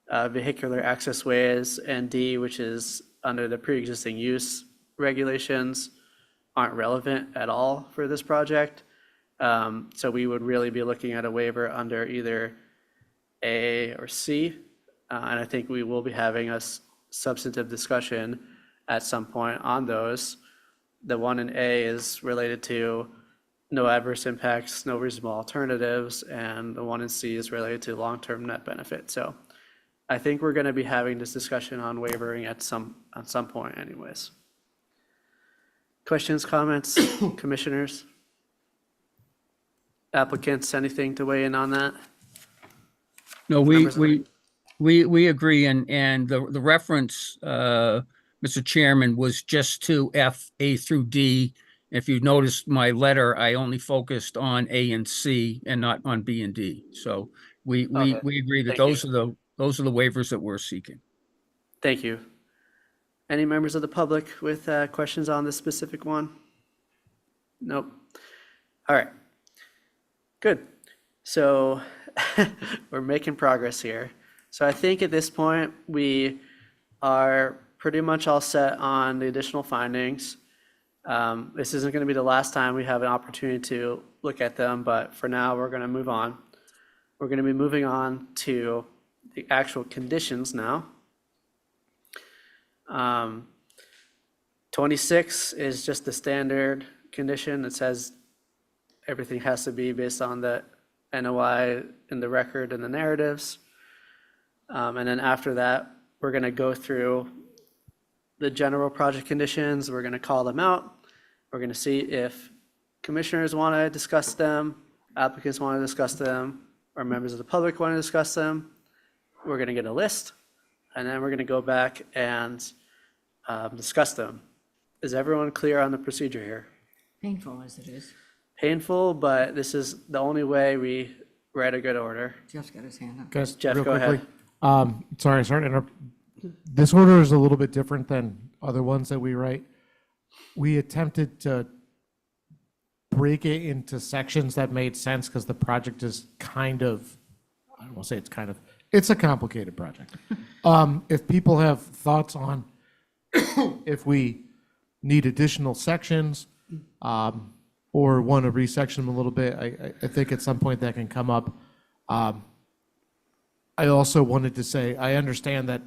vehicular access ways, and D, which is under the pre-existing use regulations, aren't relevant at all for this project. So we would really be looking at a waiver under either A or C. And I think we will be having a substantive discussion at some point on those. The one in A is related to no adverse impacts, no reasonable alternatives, and the one in C is related to long-term net benefit. So I think we're going to be having this discussion on wavering at some point anyways. Questions, comments, commissioners? Applicants, anything to weigh in on that? No, Members of the- we agree, and the reference, Mr. Chairman, was just to F, A through D. If you noticed my letter, I only focused on A and C and not on B and D. So we Okay. agree that Thank those are the waivers that we're seeking. Thank you. Any members of the public with questions on this specific one? Nope. All right. Good. So we're making progress here. So I think at this point, we are pretty much all set on the additional findings. This isn't going to be the last time we have an opportunity to look at them, but for now, we're going to move on. We're going to be moving on to the actual conditions now. 26 is just the standard condition. It says everything has to be based on the NOI in the record and the narratives. And then after that, we're going to go through the general project conditions. We're going to call them out. We're going to see if commissioners want to discuss them, applicants want to discuss them, or members of the public want to discuss them. We're going to get a list, and then we're going to go back and discuss them. Is everyone clear on the procedure here? Painful as it is. Painful, but this is the only way we write a good order. Jeff's got his hand up. Guys, Jeff, real go quickly. ahead. Sorry to interrupt. This order is a little bit different than other ones that we write. We attempted to break it into sections that made sense because the project is kind of, I don't want to say it's kind of, it's a complicated project. If people have thoughts on if we need additional sections or want to resection them a little bit, I think at some point that can come up. I also wanted to say, I understand that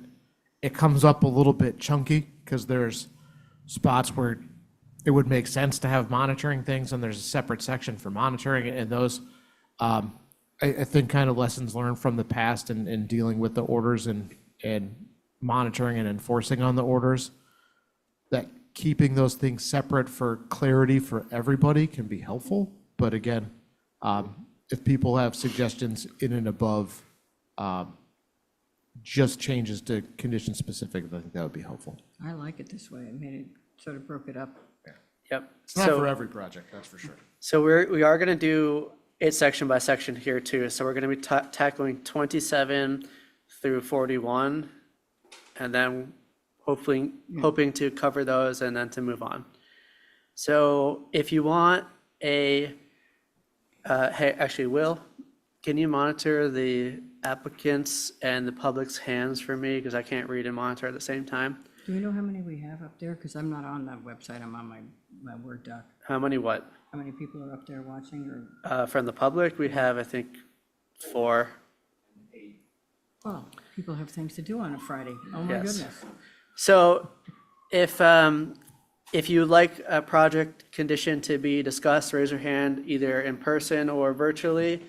it comes up a little bit chunky because there's spots where it would make sense to have monitoring things and there's a separate section for monitoring and those, I think kind of lessons learned from the past and dealing with the orders and monitoring and enforcing on the orders. that keeping those things separate for clarity for everybody can be helpful. But again, if people have suggestions in and above just changes to condition specific, I think that would be helpful. I like it this way. It made it, sort of broke it up. Yep. It's not for So, every project, that's for sure. so we are gonna do it section by section here too. So we're gonna be tackling 27 through 41. And then hoping to cover those and then to move on. So if you want hey, actually, Will, can you monitor the applicants and the public's hands for me? Because I can't read and monitor at the same time. Do you know how many we have up there? Because I'm not on that website. I'm on my Word doc. How many what? How many people are up there watching or? From the public, we have, I think, 4. Well, people have things to do on a Friday. Oh, my Yes. goodness. So if you would like a project condition to be discussed, raise your hand either in person or virtually.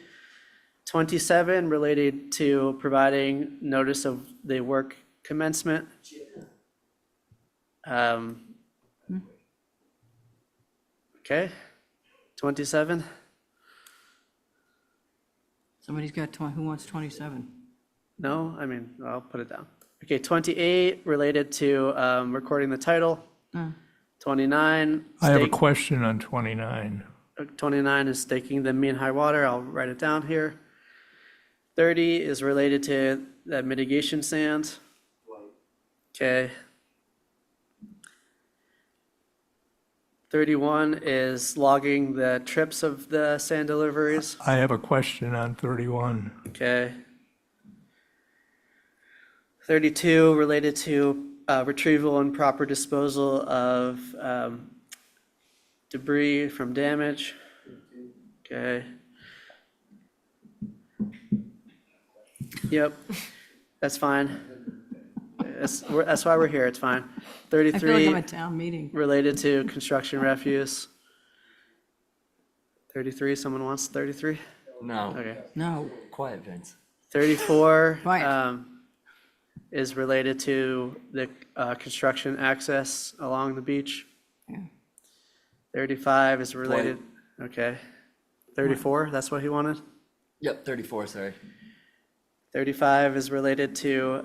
27 related to providing notice of the work commencement. Okay, 27. Somebody's got, who wants 27? No, I mean, I'll put it down. Okay, 28 related to recording the title. 29. I have a stake- question on 29. 29 is staking the mean high water. I'll write it down here. 30 is related to the mitigation sand. Okay. 31 is logging the trips of the sand deliveries. I have a question on 31. Okay. 32 related to retrieval and proper disposal of debris from damage. Okay. Yep, that's fine. That's why we're here, it's fine. I feel like I'm 33 at town meeting. related to construction refuse. 33, someone wants 33? No, Okay. No, quiet, Vince. 34 Quiet. is related to the construction access along the beach. Yeah. 35 is related, okay. 34, that's what he wanted? Yep, 34, sorry. 35 is related to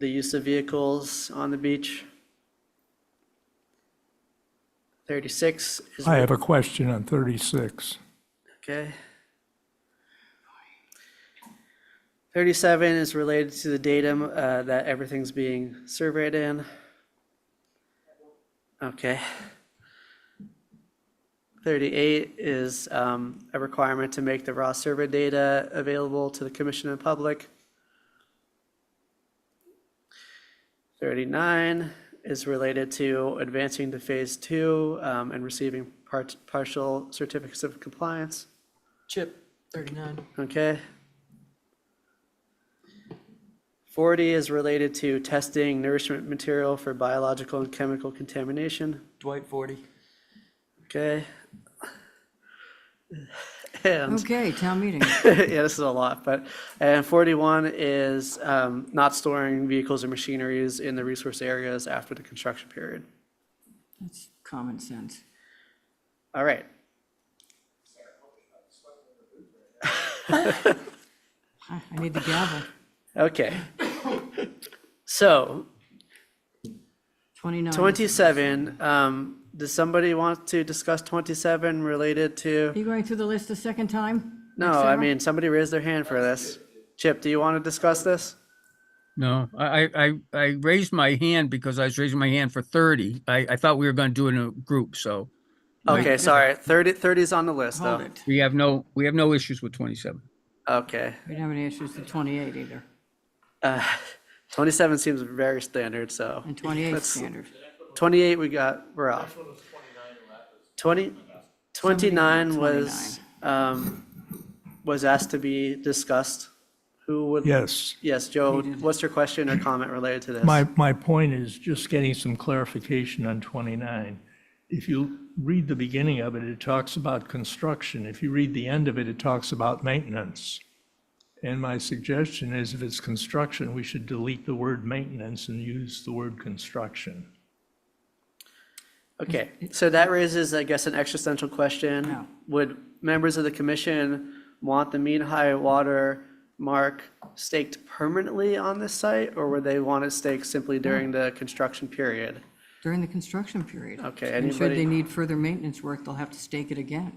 the use of vehicles on the beach. 36 is, I have a question on 36. okay. 37 is related to the datum that everything's being surveyed in. Okay. 38 is a requirement to make the raw survey data available to the commission and public. 39 is related to advancing to phase 2 and receiving partial certificates of compliance. Chip, 39. Okay. 40 is related to testing nourishment material for biological and chemical contamination. Dwight, 40. Okay. And okay, town meeting. yeah, this is a lot, and 41 is not storing vehicles or machineries in the resource areas after the construction period. That's common sense. All right. I need the gavel. Okay. So 29. 27, does somebody want to discuss 27 related to? Are you going through the list a second time? No, I mean, somebody raised their hand for this. Chip, do you want to discuss this? No, I raised my hand because I was raising my hand for 30. I thought we were going to do it in a group, so Okay, sorry, 30 is on the list, Hold though. it. we have no issues with 27. Okay. We don't have any issues with 28 either, 27 seems very standard, so. and 28 let's- standard. 28 we're off. 29 was asked to be discussed. Who would? Yes. Yes, Joe, what's your question or comment related to this? My point is just getting some clarification on 29. If you read the beginning of it, it talks about construction. If you read the end of it, it talks about maintenance. And my suggestion is if it's construction, we should delete the word maintenance and use the word construction. Okay, so that raises, I guess, an existential question. Yeah. Would members of the commission want the mean high water mark staked permanently on this site, or would they want it staked simply during the construction period? During the construction period. Okay, And should they anybody, need further maintenance work, they'll have to stake it again.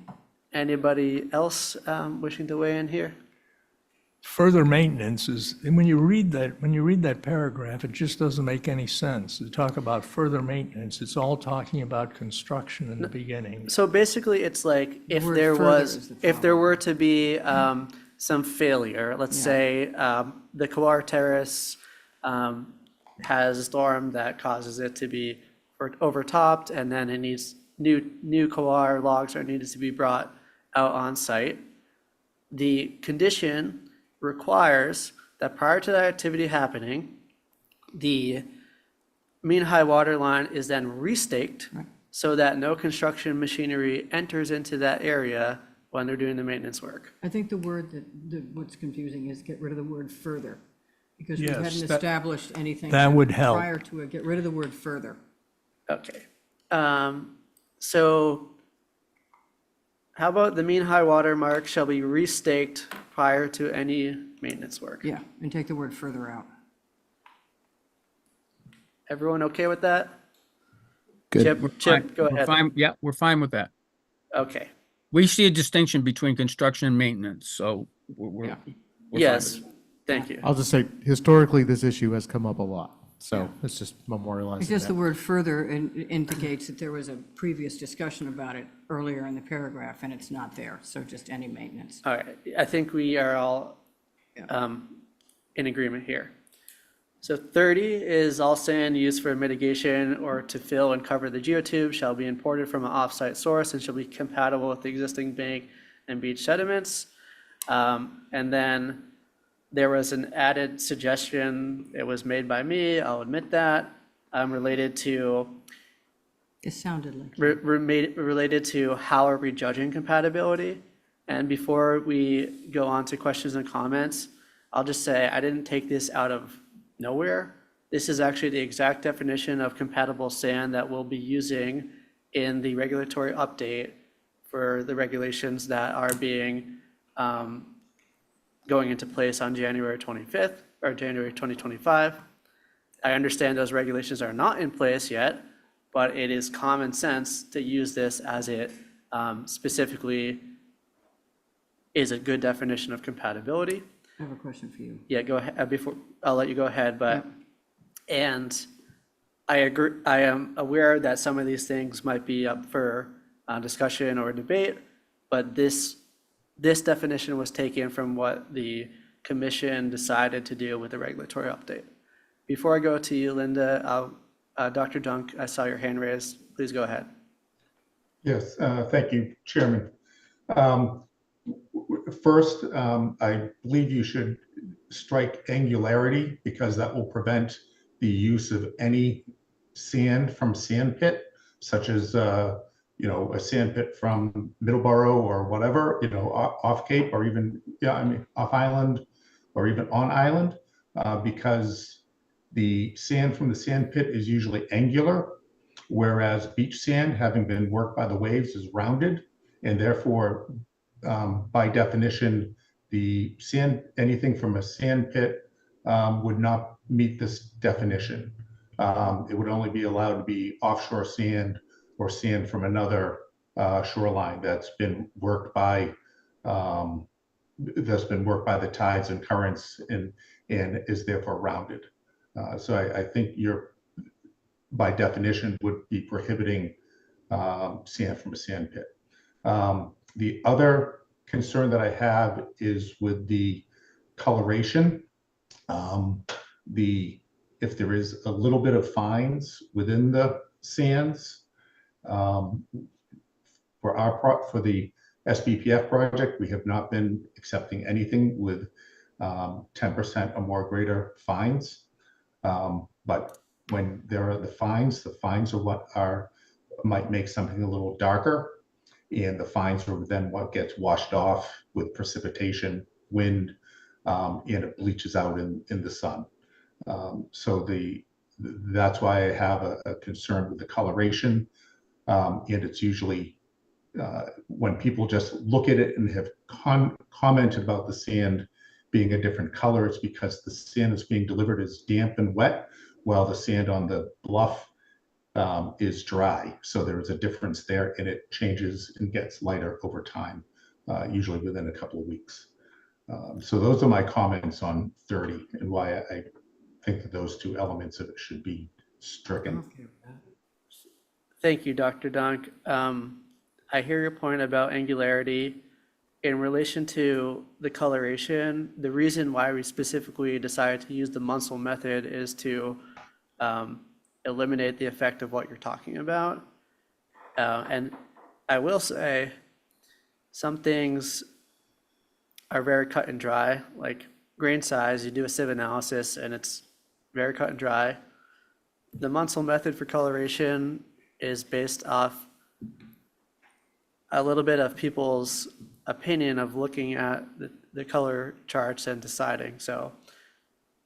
anybody else wishing to weigh in here? Further maintenance is, and when you read that paragraph, it just doesn't make any sense. To talk about further maintenance, it's all talking about construction in the beginning. So basically, it's like if word there further was, is the if there problem. were to be some failure, let's Yeah. say the Kawar Terrace has a storm that causes it to be overtopped, and then it needs new Kawar logs are needed to be brought out on site. The condition requires that prior to that activity happening, the mean high water line is then restaked Right. so that no construction machinery enters into that area when they're doing the maintenance work. I think the word what's confusing is get rid of the word further. Because we Yes, hadn't that- established anything. that would help. Prior to it, get rid of the word further. Okay. So how about the mean high water mark shall be restaked prior to any maintenance work? Yeah, and take the word further out. Everyone okay with that? Good. Chip, go We're ahead. fine, yeah, we're fine with that. Okay. We see a distinction between construction and maintenance, so we're Yeah. we're fine with Yes, it. thank you. I'll just say, historically, this issue has come up a lot, so let's just memorialize It's just the that. word further indicates that there was a previous discussion about it earlier in the paragraph, and it's not there, so just any maintenance. All right, I think we are all in agreement here. So 30 is all sand used for mitigation or to fill and cover the geotube shall be imported from an off-site source and shall be compatible with the existing bank and beach sediments. And then there was an added suggestion, it was made by me, I'll admit that, related to It sounded like. related to how are we judging compatibility? And before we go on to questions and comments, I'll just say I didn't take this out of nowhere. This is actually the exact definition of compatible sand that we'll be using in the regulatory update for the regulations that are being going into place on January 25th or January 2025. I understand those regulations are not in place yet, but it is common sense to use this as it specifically is a good definition of compatibility. I have a question for you. Yeah, go ahead, before, I'll let you go ahead, but, and I agree, I am aware that some of these things might be up for discussion or debate, but this definition was taken from what the commission decided to do with the regulatory update. Before I go to you, Linda, Dr. Dunk, I saw your hand raised. Please go ahead. Yes, thank you, Chairman. First, I believe you should strike angularity because that will prevent the use of any sand from sand pit, such as, a sand pit from Middleborough or whatever, off Cape or even, off island or even on island, because the sand from the sand pit is usually angular, whereas beach sand, having been worked by the waves, is rounded, and therefore, by definition, the sand, anything from a sand pit would not meet this definition. It would only be allowed to be offshore sand or sand from another shoreline that's been worked by the tides and currents and is therefore rounded. So I think you're, by definition, would be prohibiting sand from a sand pit. The other concern that I have is with the coloration. If there is a little bit of fines within the sands, for the SBPF project, we have not been accepting anything with 10% or more greater fines. But when there are the fines are what might make something a little darker, and the fines are then what gets washed off with precipitation, wind, and it bleaches out in the sun. So that's why I have a concern with the coloration. And it's usually when people just look at it and have commented about the sand being a different color, it's because the sand that's being delivered is damp and wet, while the sand on the bluff is dry. So there is a difference there, and it changes and gets lighter over time, usually within a couple of weeks. So those are my comments on 30 and why I think that those two elements of it should be stricken. Okay with that. Thank you, Dr. Dunk. I hear your point about angularity. In relation to the coloration, the reason why we specifically decided to use the Munsell method is to eliminate the effect of what you're talking about. And I will say, some things are very cut and dry, like grain size, you do a sieve analysis and it's very cut and dry. The Munsell method for coloration is based off a little bit of people's opinion of looking at the color charts and deciding. So,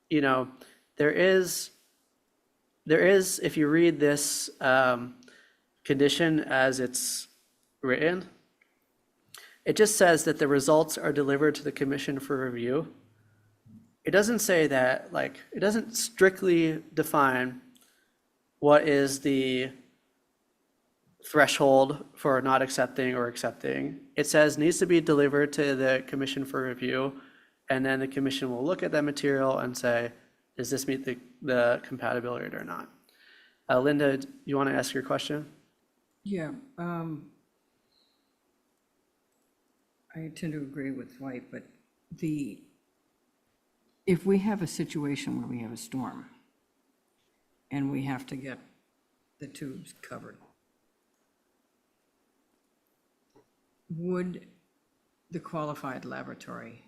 you know, there is, if you read this condition as it's written, it just says that the results are delivered to the commission for review. It doesn't say that, like, it doesn't strictly define what is the threshold for not accepting or accepting. It says needs to be delivered to the commission for review, and then the commission will look at that material and say, does this meet the compatibility or not? Linda, you want to ask your question? Yeah, I tend to agree with Dwight, but if we have a situation where we have a storm and we have to get the tubes covered, would the qualified laboratory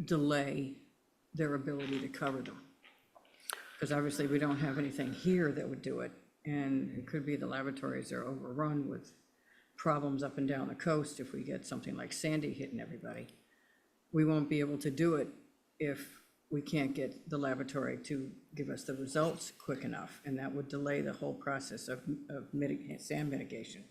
delay their ability to cover them? Because obviously we don't have anything here that would do it, and it could be the laboratories are overrun with problems up and down the coast if we get something like Sandy hitting everybody. We won't be able to do it if we can't get the laboratory to give us the results quick enough, and that would delay the whole process of sand mitigation.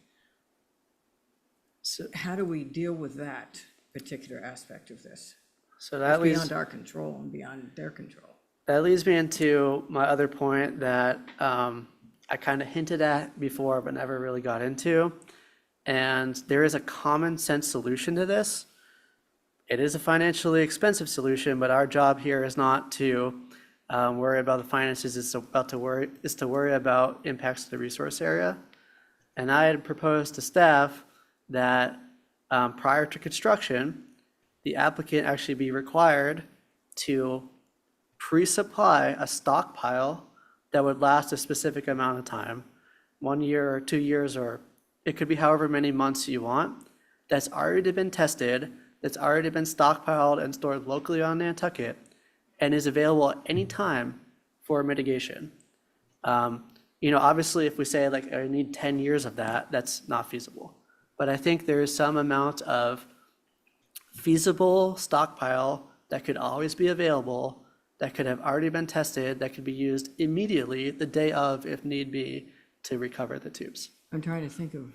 So, How do we deal with that particular aspect of this? so It's that leads, beyond our control and beyond their control. that leads me into my other point that I kind of hinted at before, but never really got into. And there is a common sense solution to this. It is a financially expensive solution, but our job here is not to worry about the finances, it's to worry about impacts to the resource area. And I had proposed to staff that prior to construction, the applicant actually be required to pre-supply a stockpile that would last a specific amount of time, 1 year or 2 years, or it could be however many months you want, that's already been tested, that's already been stockpiled and stored locally on Nantucket, and is available at any time for mitigation. You know, obviously, if we say like, I need 10 years of that, that's not feasible. But I think there is some amount of feasible stockpile that could always be available, that could have already been tested, that could be used immediately the day of, if need be, to recover the tubes. I'm trying to think of,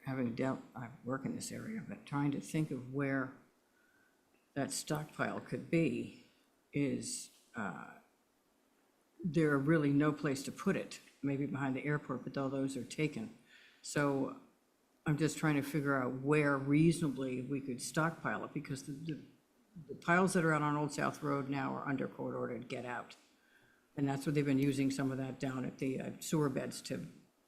having dealt, I work in this area, but trying to think of where that stockpile could be is, there are really no place to put it, maybe behind the airport, but all those are taken. So I'm just trying to figure out where reasonably we could stockpile it, because the piles that are out on Old South Road now are under court order to get out. And that's what they've been using some of that down at the sewer beds to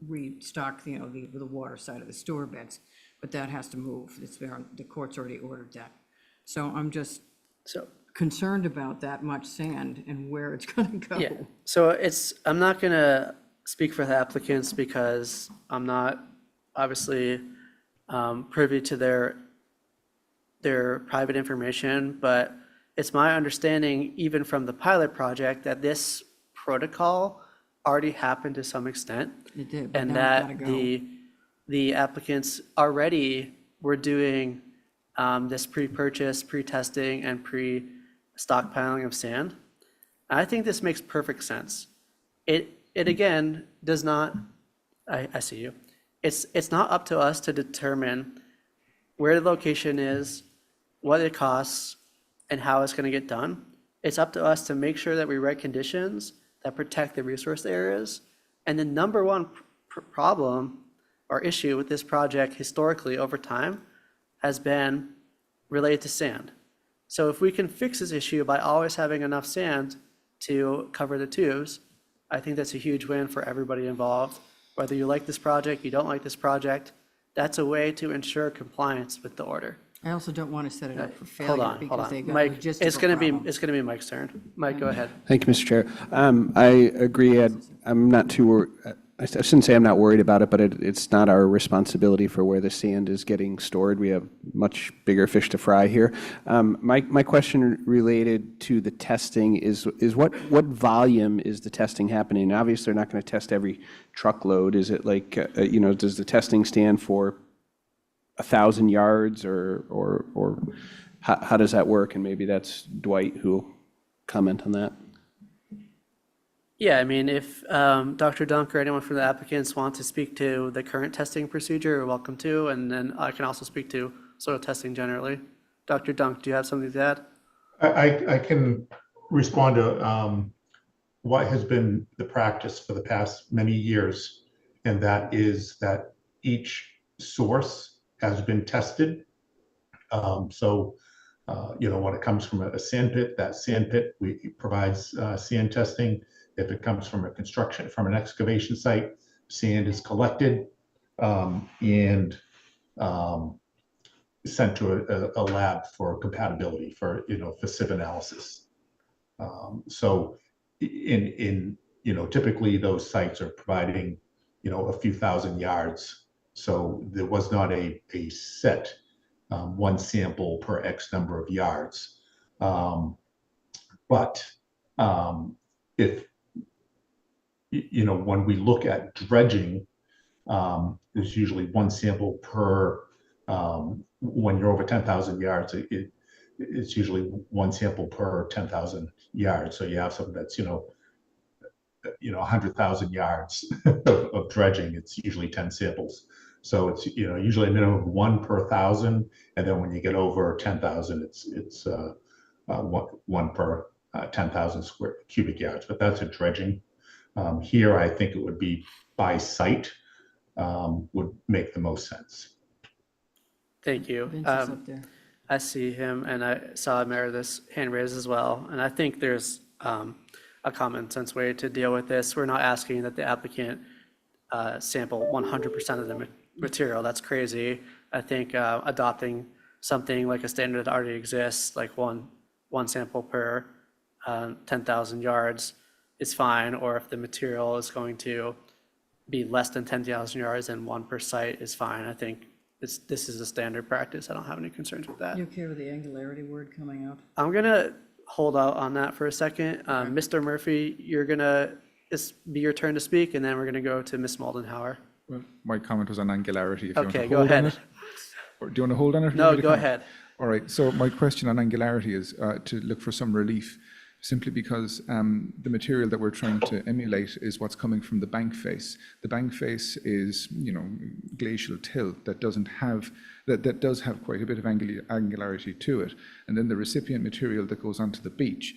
restock, you know, the water side of the sewer beds. But that has to move. It's there, the court's already ordered that. So I'm just So, concerned about that much sand and where it's gonna go. yeah, so I'm not gonna speak for the applicants because I'm not obviously privy to their private information, but it's my understanding, even from the pilot project, that this protocol already happened to some extent. It did, but And now it's that gotta go. the applicants already were doing this pre-purchase, pre-testing, and pre-stockpiling of sand. I think this makes perfect sense. It again does not, I see you. it's not up to us to determine where the location is, what it costs, and how it's going to get done. It's up to us to make sure that we write conditions that protect the resource areas. And the number one problem or issue with this project historically over time has been related to sand. So if we can fix this issue by always having enough sand to cover the tubes, I think that's a huge win for everybody involved. Whether you like this project, you don't like this project, that's a way to ensure compliance with the order. I also don't want to set it up for Hold failure on, hold because they on. got Mike, logistical it's gonna be, problems. it's gonna be Mike's turn. Mike, go ahead. Thank you, Mr. Chair. I agree. I'm not too, I shouldn't say I'm not worried about it, but it's not our responsibility for where the sand is getting stored. We have much bigger fish to fry here. My question related to the testing is what volume is the testing happening? Obviously, they're not going to test every truckload. Is it like, does the testing stand for 1,000 yards or how does that work? And maybe that's Dwight who will comment on that. Yeah, I mean, if Dr. Dunk or anyone from the applicants want to speak to the current testing procedure, you're welcome to, and then I can also speak to soil testing generally. Dr. Dunk, do you have something to add? I can respond to what has been the practice for the past many years, and that is that each source has been tested. When it comes from a sand pit, that sand pit provides sand testing. If it comes from from an excavation site, sand is collected and sent to a lab for compatibility for sieve analysis. Typically those sites are providing a few thousand yards. So there was not a set one sample per X number of yards. If when we look at dredging, there's usually one sample per, when you're over 10,000 yards, it's usually one sample per 10,000 yards. So you have something that's, 100,000 yards of dredging, it's usually 10 samples. So it's, usually a minimum of one per 1,000. And then when you get over 10,000, it's one per 10,000 square cubic yards, but that's a dredging. Here, I think it would be by site would make the most sense. Thank you. Vince is up there. I see him, and I saw Meredith's hand raised as well. And I think there's a common sense way to deal with this. We're not asking that the applicant sample 100% of the material. That's crazy. I think adopting something like a standard that already exists, like one sample per 10,000 yards is fine, or if the material is going to be less than 10,000 yards and one per site is fine. I think this is a standard practice. I don't have any concerns with that. You okay with the angularity word coming out? I'm gonna hold out on that for a second. Mr. Murphy, it's be your turn to speak, and then we're gonna go to Ms. Moldenhauer. Well, my comment was on angularity. If you want Okay, to go hold on ahead. it. Or do you want to hold on it? or do you No, want me to go comment? ahead. All right. So my question on angularity is to look for some relief, simply because the material that we're trying to emulate is what's coming from the bank face. The bank face is, glacial till that does have quite a bit of angularity to it, and then the recipient material that goes onto the beach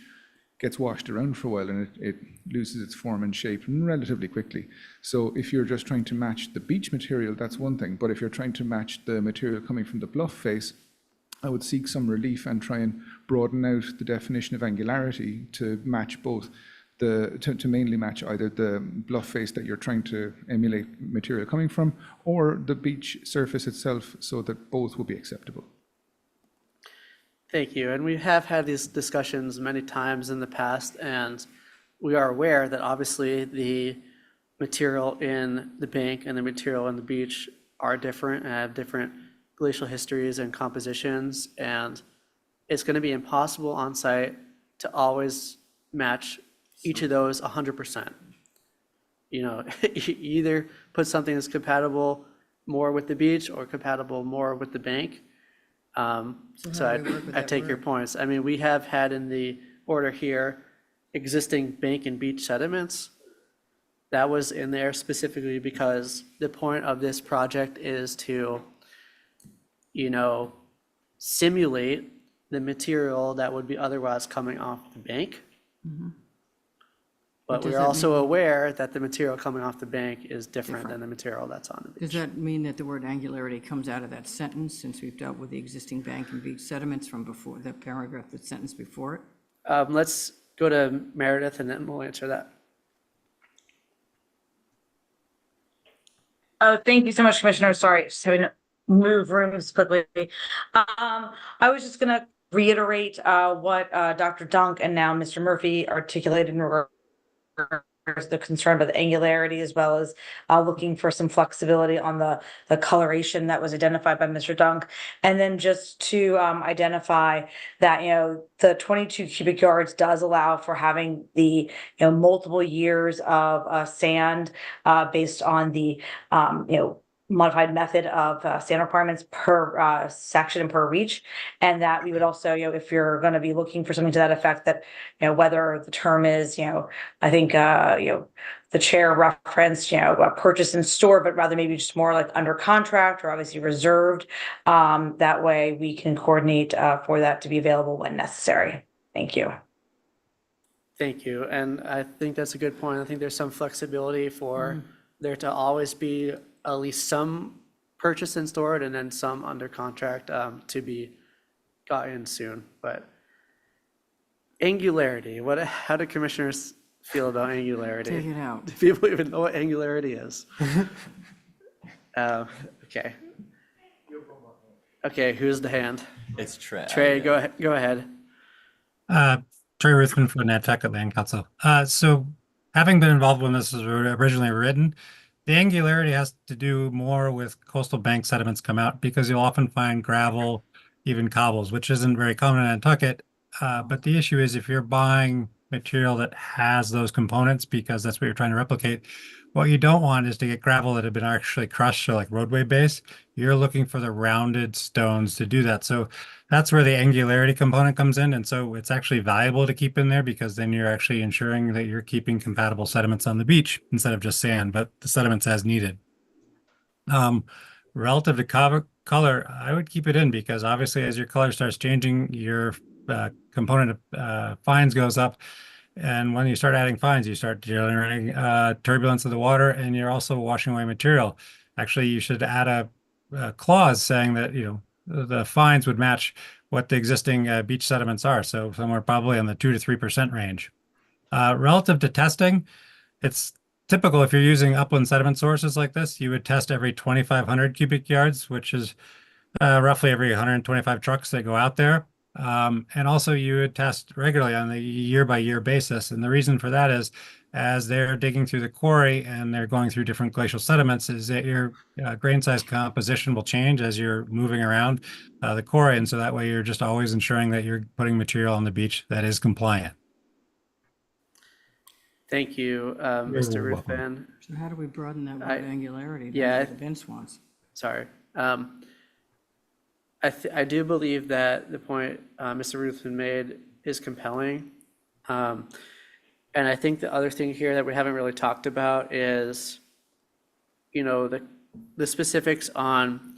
gets washed around for a while, and it loses its form and shape relatively quickly. So if you're just trying to match the beach material, that's one thing. But if you're trying to match the material coming from the bluff face, I would seek some relief and try and broaden out the definition of angularity to match both to mainly match either the bluff face that you're trying to emulate material coming from, or the beach surface itself, so that both will be acceptable. Thank you. And we have had these discussions many times in the past, and we are aware that obviously the material in the bank and the material in the beach are different and have different glacial histories and compositions, and it's going to be impossible on site to always match each of those 100%. You either put something that's compatible more with the beach or compatible more with the bank. So how do we work with I that take your word? points. I mean, we have had in the order here existing bank and beach sediments. that was in there specifically because the point of this project is to, you know, simulate the material that would be otherwise coming off the bank. But does we're that also mean- aware that the material coming off the bank is different Different. than the material that's on the Does beach. that mean that the word angularity comes out of that sentence, since we've dealt with the existing bank and beach sediments from before, the paragraph, the sentence before it? Let's go to Meredith and then we'll answer that. Oh, thank you so much, Commissioner. Sorry, just having to move rooms quickly. I was just gonna reiterate what Dr. Dunk and now Mr. Murphy articulated in regards to the concern about the angularity, as well as looking for some flexibility on the coloration that was identified by Mr. Dunk. And then just to identify that, you know, the 22 cubic yards does allow for having the, you know, multiple years of sand based on the, you know, modified method of sand requirements per section and per reach. And that we would also, you know, if you're going to be looking for something to that effect, that, you know, whether the term is, you know, I think, you know, the chair referenced, you know, purchase and store, but rather maybe just more like under contract or obviously reserved. That way we can coordinate for that to be available when necessary. Thank you. Thank you. And I think that's a good point. I think there's some flexibility for there to always be at least some purchased and stored and then some under contract to be gotten soon. But angularity, how do commissioners feel about angularity? Take it out. Do people even know what angularity is? Okay. Okay, who's the hand? It's Trey. Trey, go ahead. Trey Ruthven for Nantucket Land Council. So having been involved when this was originally written, the angularity has to do more with coastal bank sediments come out because you'll often find gravel, even cobbles, which isn't very common in Nantucket. But the issue is if you're buying material that has those components because that's what you're trying to replicate, what you don't want is to get gravel that had been actually crushed, so like roadway base. You're looking for the rounded stones to do that. So that's where the angularity component comes in. And so it's actually valuable to keep in there because then you're actually ensuring that you're keeping compatible sediments on the beach instead of just sand, but the sediments as needed. Relative to color, I would keep it in because obviously as your color starts changing, your component of fines goes up. And when you start adding fines, you start generating turbulence of the water, and you're also washing away material. Actually, you should add a clause saying that, you know, the fines would match what the existing beach sediments are. So somewhere probably in the 2 to 3% range. Relative to testing, it's typical if you're using upland sediment sources like this, you would test every 2,500 cubic yards, which is roughly every 125 trucks that go out there. And also you would test regularly on a year-by-year basis. And the reason for that is as they're digging through the quarry and they're going through different glacial sediments is that your grain size composition will change as you're moving around the quarry. And so that way you're just always ensuring that you're putting material on the beach that is compliant. Thank you, Mr. Ruthven. So how do we broaden that word angularity? yeah, That Vince wants. Sorry. I do believe that the point Mr. Ruthven made is compelling. And I think the other thing here that we haven't really talked about is, you know, the specifics on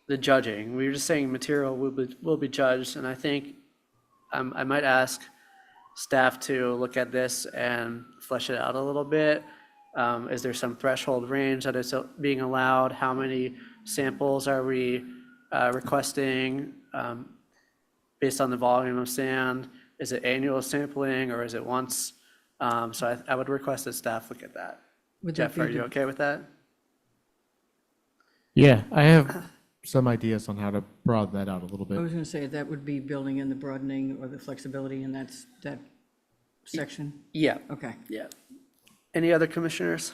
the judging. We were just saying material will be judged, and I think I might ask staff to look at this and flesh it out a little bit. Is there some threshold range that is being allowed? How many samples are we requesting based on the volume of sand? Is it annual sampling or is it once? So I would request that staff look at that. Jeff, are you okay with that? Yeah, I have some ideas on how to broaden that out a little I bit. was going to say, that would be building in the broadening or the flexibility in that section? Yeah, Okay. yeah. Any other commissioners?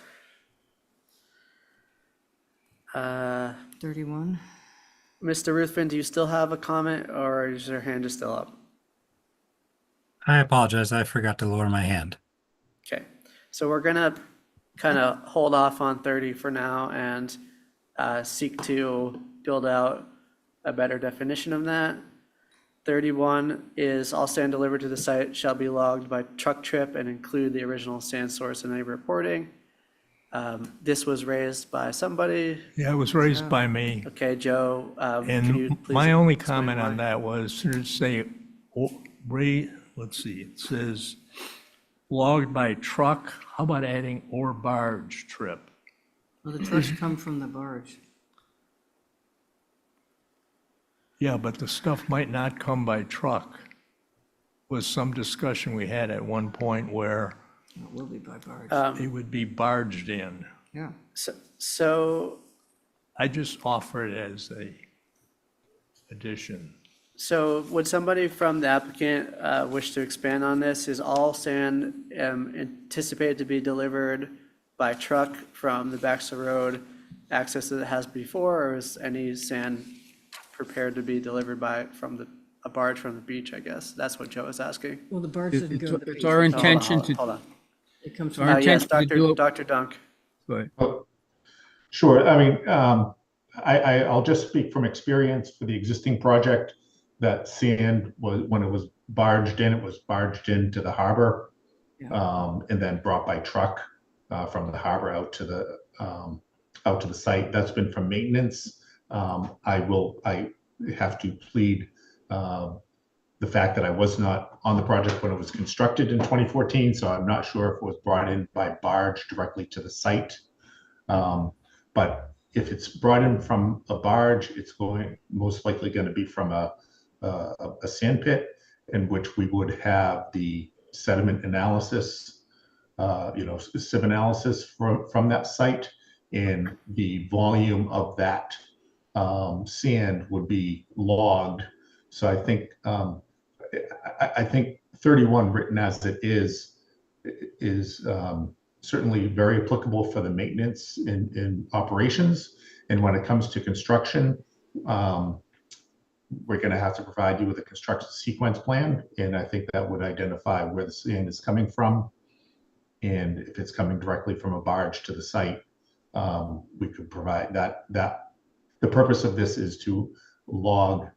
31? Mr. Ruthven, do you still have a comment or is your hand just still up? I apologize. I forgot to lower my hand. Okay, so we're gonna kind of hold off on 30 for now and seek to build out a better definition of that. 31 is all sand delivered to the site shall be logged by truck trip and include the original sand source in any reporting. This was raised by somebody. Yeah, it was raised by me. Okay, Joe, can you And please my only explain comment why? on that was, let's see, it says logged by truck. How about adding or barge trip? Well, the trucks come from the barge. Yeah, but the stuff might not come by truck. Was some discussion we had at one point where It will be by barge. it would be barged in. Yeah. So I just offer it as a addition. So would somebody from the applicant wish to expand on this? Is all sand anticipated to be delivered by truck from the Baxter Road access that it has before, or is any sand prepared to be delivered a barge from the beach, I guess? That's what Joe is asking. Well, the barge doesn't go to the beach. It's our Hold on, intention hold on, to, hold on. It comes our from, Yes, intention to do it. Dr. Dunk. Go ahead. Oh, sure. I mean, I'll just speak from experience for the existing project. That sand was, when it was barged in, it was barged into the harbor, and then brought by truck from the harbor out to the site. That's been for maintenance. I have to plead the fact that I was not on the project when it was constructed in 2014, so I'm not sure if it was brought in by barge directly to the site. But if it's brought in from a barge, it's most likely going to be from a sand pit, in which we would have the sediment analysis, sieve analysis from that site, and the volume of that sand would be logged. So I think 31 written as it is certainly very applicable for the maintenance in operations. And when it comes to construction, we're going to have to provide you with a construction sequence plan. And I think that would identify where the sand is coming from. And if it's coming directly from a barge to the site, we could provide that. The purpose of this is to log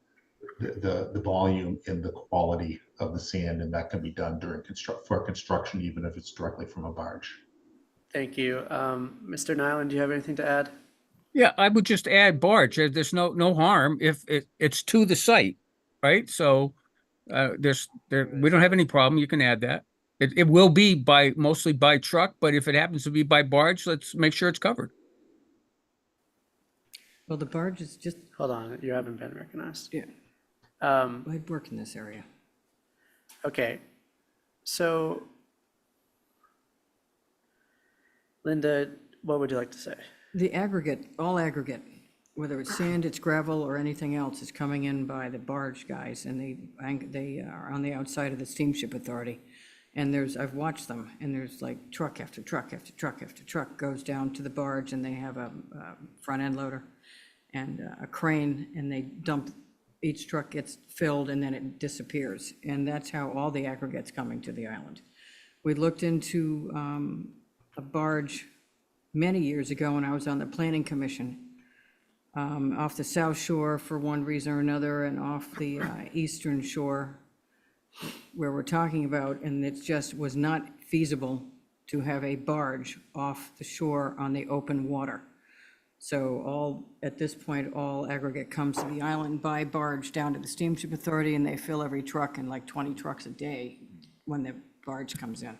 the volume and the quality of the sand, and that can be done for construction, even if it's directly from a barge. Thank you. Mr. Nyland, do you have anything to add? Yeah, I would just add barge. There's no harm if it's to the site, right? So we don't have any problem. You can add that. It will be mostly by truck, but if it happens to be by barge, let's make sure it's covered. well, the barge is just, Hold on, you haven't been recognized. yeah, Um, I work in this area. Okay, so Linda, what would you like to say? The aggregate, all aggregate, whether it's sand, it's gravel, or anything else, is coming in by the barge guys, and they are on the outside of the steamship authority. And I've watched them, and there's like truck after truck after truck after truck goes down to the barge, and they have a front end loader and a crane, and they dump, each truck gets filled, and then it disappears. And that's how all the aggregate's coming to the island. We looked into a barge many years ago when I was on the planning commission, off the south shore for one reason or another, and off the eastern shore where we're talking about, and it just was not feasible to have a barge off the shore on the open water. So at this point, all aggregate comes to the island by barge down to the steamship authority, and they fill every truck in like 20 trucks a day when the barge comes in.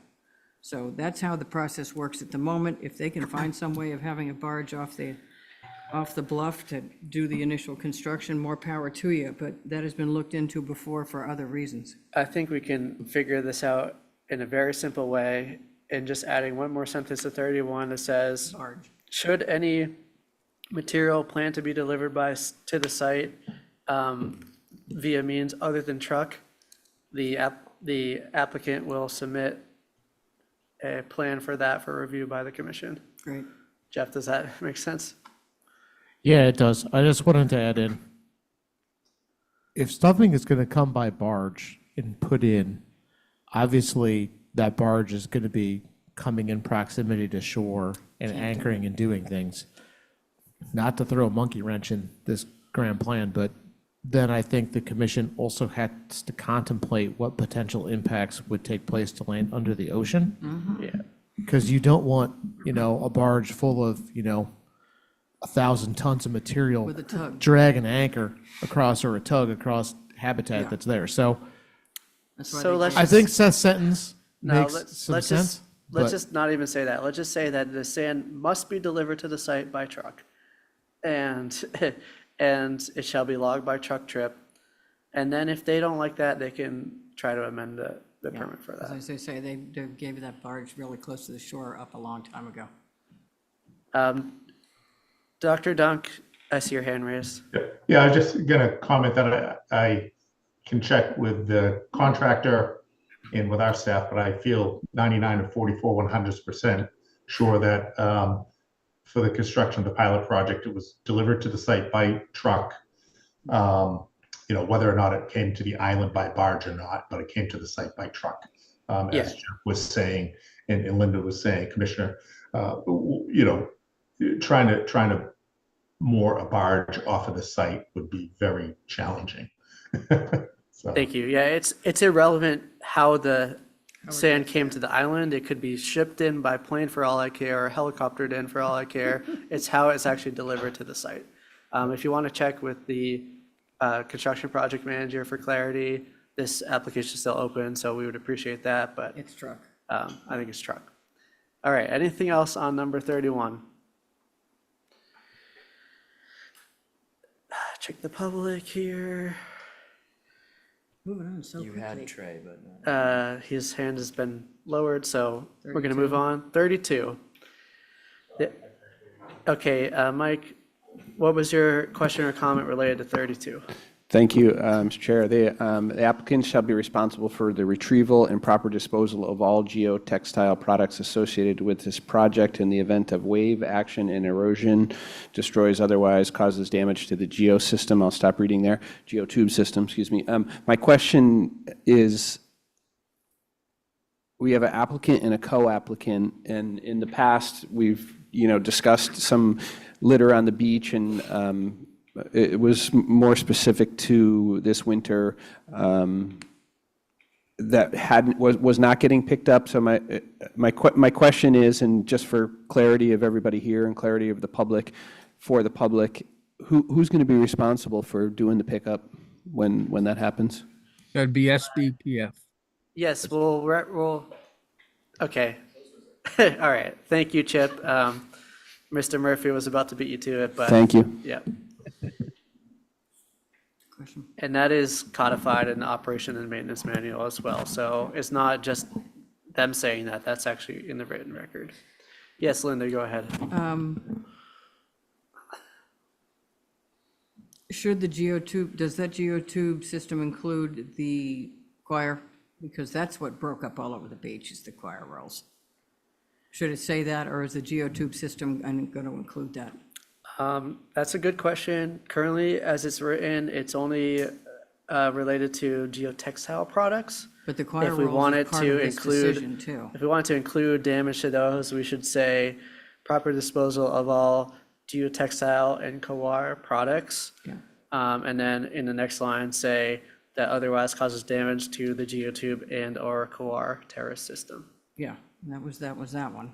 So that's how the process works at the moment. If they can find some way of having a barge off the bluff to do the initial construction, more power to you, but that has been looked into before for other reasons. I think we can figure this out in a very simple way, and just adding one more sentence to 31 that says, Barge. should any material planned to be delivered to the site via means other than truck, the applicant will submit a plan for that for review by the commission. Great. Jeff, does that make sense? Yeah, it does. I just wanted to add in, if something is going to come by barge and put in, obviously that barge is going to be coming in proximity to shore and anchoring and doing things. Not to throw a monkey wrench in this grand plan, but then I think the commission also has to contemplate what potential impacts would take place to land under the ocean. Yeah. Because you don't want, a barge full of, 1,000 tons of material With a tug. drag an anchor across or a tug across habitat Yeah. that's there. So That's why So they let's call I it- think Seth's sentence No, makes let's, some let's sense. just, let's but- just not even say that. Let's just say that the sand must be delivered to the site by truck. And, and it shall be logged by truck trip. And then if they don't like that, they can try to amend the Yeah. permit for As I that. say, they gave that barge really close to the shore up a long time ago. Dr. Dunk, I see your hand raised. Yeah, I was just gonna comment that I can check with the contractor and with our staff, but I feel 99 and 44, 100% sure that for the construction of the pilot project, it was delivered to the site by truck. Whether or not it came to the island by barge or not, but it came to the site by truck. Yeah. As Jeff was saying, and Linda was saying, Commissioner, trying to moor a barge off of the site would be very challenging. So, Thank you. Yeah, it's irrelevant how the sand came to the island. It could be shipped in by plane for all I care, or helicoptered in for all I care. It's how it's actually delivered to the site. If you want to check with the construction project manager for clarity, this application is still open, so we would appreciate that, but It's truck. I think it's truck. All right, anything else on number 31? Check the public here. Moving on so You quickly. had Trey, but not. His hand has been lowered, so we're gonna move on. 32. Yeah. Okay, Mike, what was your question or comment related to 32? Thank you, Mr. Chair. The applicant shall be responsible for the retrieval and proper disposal of all geotextile products associated with this project in the event of wave action and erosion destroys otherwise causes damage to the geosystem. I'll stop reading there. Geotube system, excuse me. My question is, we have an applicant and a co-applicant, and in the past, we've, discussed some litter on the beach, and it was more specific to this winter that was not getting picked up. So my question is, and just for clarity of everybody here and clarity of the public, for the public, who's going to be responsible for doing the pickup when that happens? That'd be SBPF. Yes, we'll, okay. All right, thank you, Chip. Mr. Murphy was about to beat you to it, but. Thank you. Yeah, Question. and that is codified in the operation and maintenance manual as well. So it's not just them saying that, that's actually in the written record. Yes, Linda, go ahead. Should the geotube, does that geotube system include the choir? Because that's what broke up all over the beach, is the choir rolls. Should it say that, or is the geotube system going to include that? That's a good question. Currently, as it's written, it's only related to geotextile products. But the choir If we rolls wanted is part to of this include, decision too. if we wanted to include damage to those, we should say proper disposal of all geotextile and coir products. Yeah. And then in the next line, say that otherwise causes damage to the geotube and or coir terrace system. Yeah, that was that one.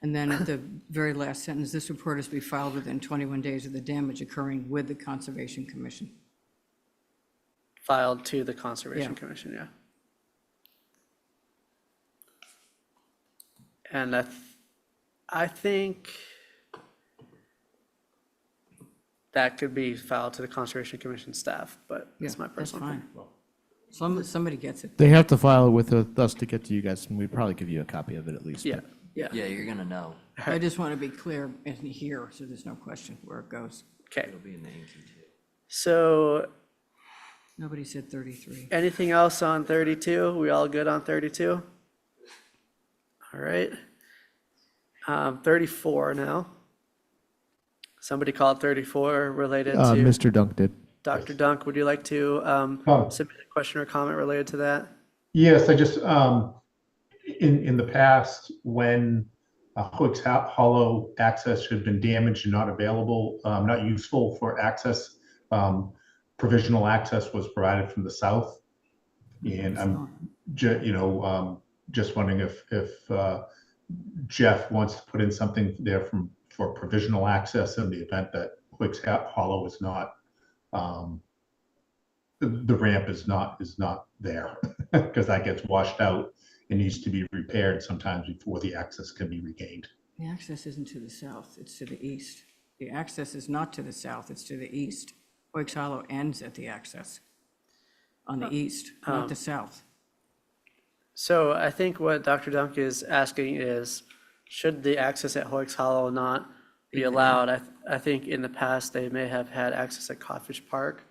And then at the very last sentence, this report is to be filed within 21 days of the damage occurring with the Conservation Commission. Filed to the Conservation Yeah. Commission, yeah. And I think that could be filed to the Conservation Commission staff, but Yeah, that's my that's personal fine. opinion. Somebody gets it. They have to file it with us to get to you guys, and we'd probably give you a copy of it at least. Yeah, yeah, Yeah, you're gonna know. I just want to be clear in here, so there's no question where it goes. okay. It'll be in the Inky too. So Nobody said 33. anything else on 32? We all good on 32? All right. 34 now. Somebody called 34 related to, Mr. Dunk did. Dr. Dunk, would you like to Oh. submit a question or comment related to that? Yes, I just, in the past, when Hook's Hollow access should have been damaged and not available, not useful for access, provisional access was provided from the south. And I'm, just wondering if Jeff wants to put in something there for provisional access in the event that Quiggs Hollow is not, the ramp is not there, because that gets washed out and needs to be repaired sometimes before the access can be regained. The access isn't to the south, it's to the east. The access is not to the south, it's to the east. Hoyks Hollow ends at the access on the east, not the south. So I think what Dr. Dunk is asking is, should the access at Hoyks Hollow not be allowed? I think in the past, they may have had access at Codfish Park.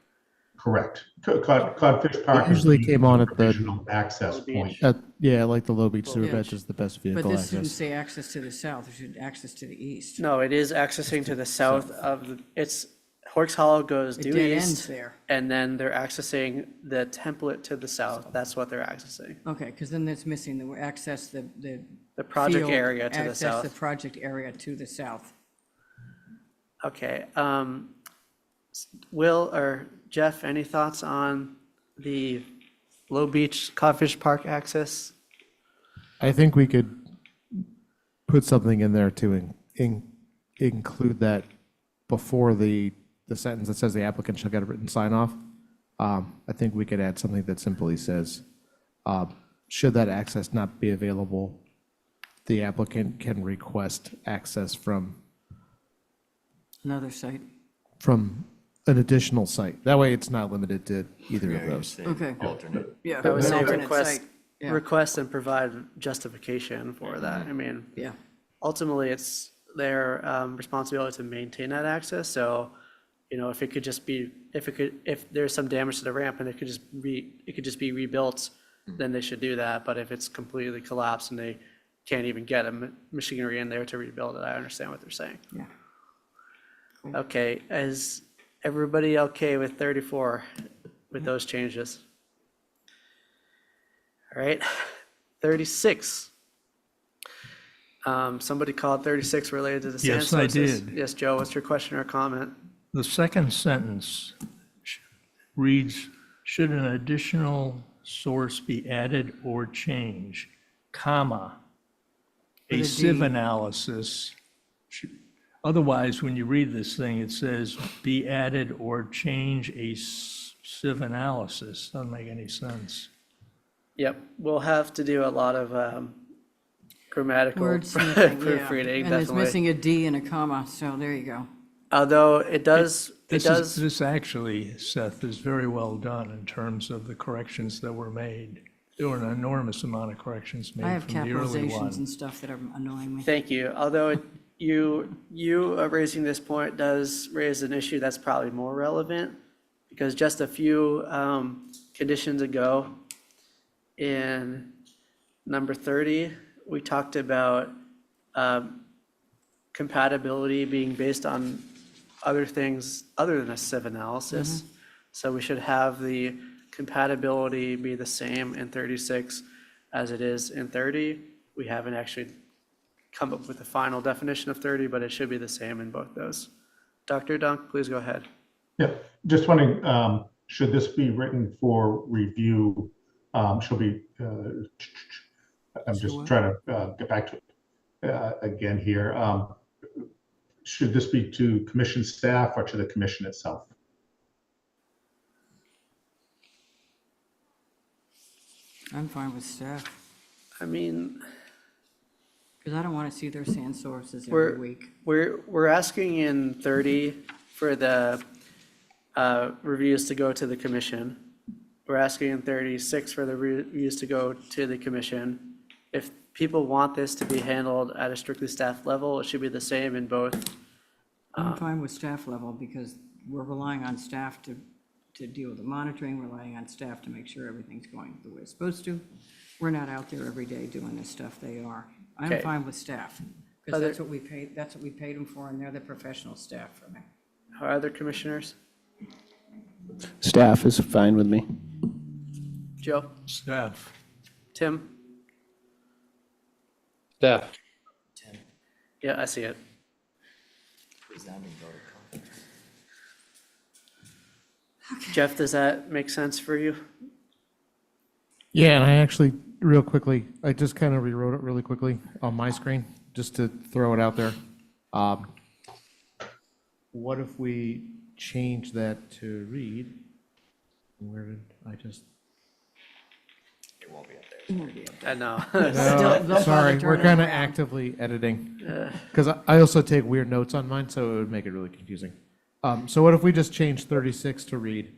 Correct. Codfish Park usually is came on at the- provisional access point. Yeah, like the low beach sewer Yeah. beds is the best But vehicle this shouldn't access. say access to the south, it should access to the east. No, it is accessing to the south of Hoyks Hollow goes It due dead ends east, there. and then they're accessing the template to the south. That's what they're accessing. Okay, because then that's missing, the access, the The project field, area to the access the south. project area to the south. Okay, Will or Jeff, any thoughts on the Low Beach Codfish Park access? I think we could put something in there to include that before the sentence that says the applicant shall get a written sign off. I think we could add something that simply says, should that access not be available, the applicant can request access from Another site. an additional site. That way it's not limited to either of those. Okay. Alternate. Yeah. I would an say alternate request, site. Yeah. request and provide justification for that. I mean, Yeah, ultimately, it's their responsibility to maintain that access. So, if it could just be, if there's some damage to the ramp and it could just be rebuilt, then they should do that. But if it's completely collapsed and they can't even get machinery in there to rebuild it, I understand what they're saying. yeah. Okay, is everybody okay with 34 with those changes? All right, 36. Somebody called 36 related to the sand Yes, I sources. did. Yes, Joe, what's your question or comment? The second sentence reads, should an additional source be added or changed, comma, a With a sieve D. analysis. Otherwise, when you read this thing, it says be added or change a sieve analysis. Doesn't make any sense. Yep, we'll have to do a lot of grammatical Wordsmithing, yeah. proofreading, And it's definitely. missing a D and a comma, so there you go. Although it does, This actually, Seth, is very well done in terms of the corrections that were made. There were an enormous amount of corrections I made have from the early capitalizations one. and stuff that are annoying me. thank you. Although you raising this point does raise an issue that's probably more relevant, because just a few conditions ago, in number 30, we talked about compatibility being based on other things other than a sieve analysis. So we should have the compatibility be the same in 36 as it is in 30. We haven't actually come up with the final definition of 30, but it should be the same in both those. Dr. Dunk, please go ahead. Yeah, just wondering, should this be written for review? Should be, I'm just trying to get back to it again here. Should this be to commission staff or to the commission itself? I'm fine with staff, I mean, because I don't want to see their sand sources We're- every week. we're asking in 30 for the reviews to go to the commission. We're asking in 36 for the reviews to go to the commission. If people want this to be handled at a strictly staff level, it should be the same in both. I'm fine with staff level, because we're relying on staff to deal with the monitoring, relying on staff to make sure everything's going the way it's supposed to. We're not out there every day doing this stuff, they are. I'm Okay. fine with staff, because Other- that's what we paid them for, and they're the professional staff for me. Are other commissioners? Staff is fine with me. Joe? Staff. Tim? Staff. Yeah, I see it. Resounding vote of confidence. Jeff, does that make sense for you? Yeah, and I actually, real quickly, I just kind of rewrote it really quickly on my screen, just to throw it out there. What if we change that to read? Where did I just? It won't be up there. I know. Don't bother Sorry, we're turning kind of around. actively editing. Because I also take weird notes on mine, so it would make it really confusing. So what if we just change 36 to read?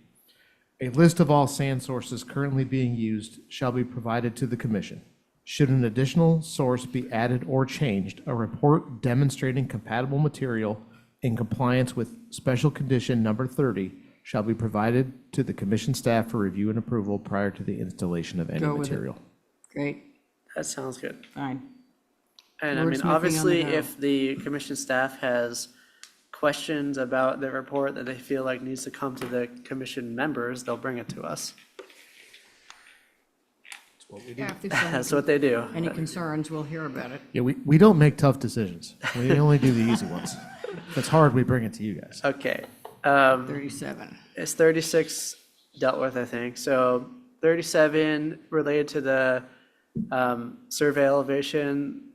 A list of all sand sources currently being used shall be provided to the commission. Should an additional source be added or changed, a report demonstrating compatible material in compliance with special condition number 30 shall be provided to the commission staff for review and approval prior to the installation of any Go with it. material. Great, That sounds good. fine. And I mean, Wordsmithing on the obviously, go. if the commission staff has questions about the report that they feel like needs to come to the commission members, they'll bring it to us. Yeah, if there's That's what they do. any concerns, we'll hear about it. Yeah, we don't make tough decisions. We only do the easy ones. If it's hard, we bring it to you guys. Okay. 37. It's 36 dealt with, I think. So 37 related to the survey elevation.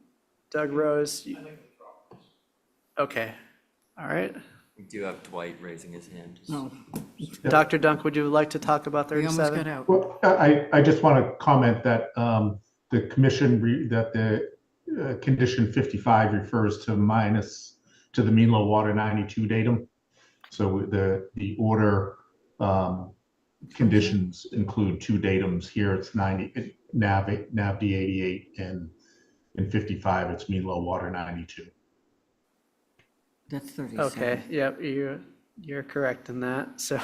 Doug Rose. Okay. All right. We do have Dwight raising his hand. No, Dr. Dunk, would you like to talk about we almost got 37? out. Well, I just want to comment that the commission, that the condition 55 refers to the mean low water 92 datum. So the order conditions include two datums. Here it's 90, NAV D88, and in 55 it's mean low water 92. That's 37. Okay, yep, you're correct in that. So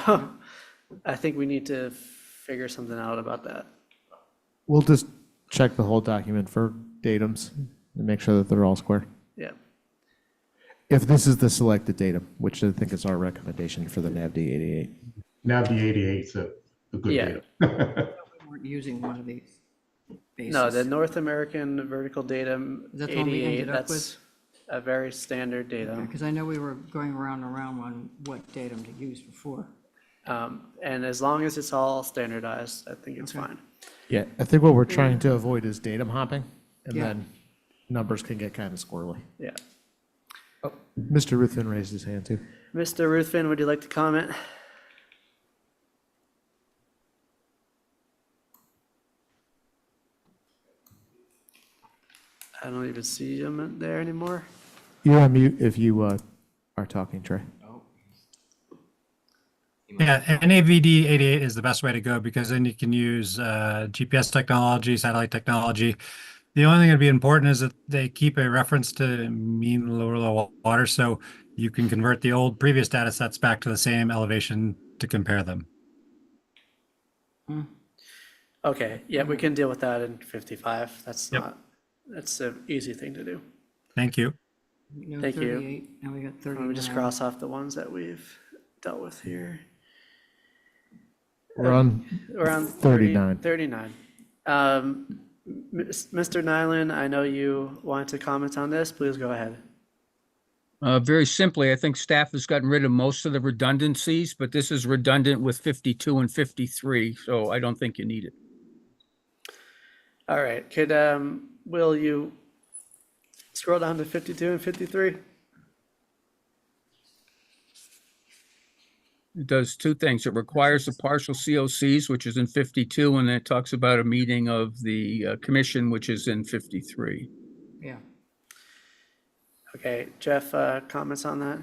I think we need to figure something out about that. We'll just check the whole document for datums and make sure that they're all square. Yeah. If this is the selected datum, which I think is our recommendation for the NAV D88. NAV D88 is a good Yeah. datum. We weren't using one of these bases. No, the North American Vertical Datum That's the one we 88, ended up that's a very standard datum. Because I know we were going around and around on what datum to use before. And as long as it's all standardized, I think it's fine. Yeah, I think what we're trying to avoid is datum hopping, and Yeah. then numbers can get kind of squirrely. Yeah. Mr. Ruthven raised his hand too. Mr. Ruthven, would you like to comment? I don't even see him there anymore. You're on mute if you are talking, Trey. Yeah, NAVD 88 is the best way to go because then you can use GPS technology, satellite technology. The only thing that'd be important is that they keep a reference to mean low water, so you can convert the old previous data sets back to the same elevation to compare them. Okay, yeah, we can deal with that in 55. That's Yep. not, that's an easy thing to do. Thank you. No, Thank you. 38, now we got Let 39. me just cross off the ones that we've dealt with here. We're on Around 39. 39. Mr. Nyland, I know you wanted to comment on this. Please go ahead. Very simply, I think staff has gotten rid of most of the redundancies, but this is redundant with 52 and 53, so I don't think you need it. All right, could, will you scroll down to 52 and 53? It does two things. It requires the partial COCs, which is in 52, and then it talks about a meeting of the commission, which is in 53. Yeah, Okay, Jeff, comments on that?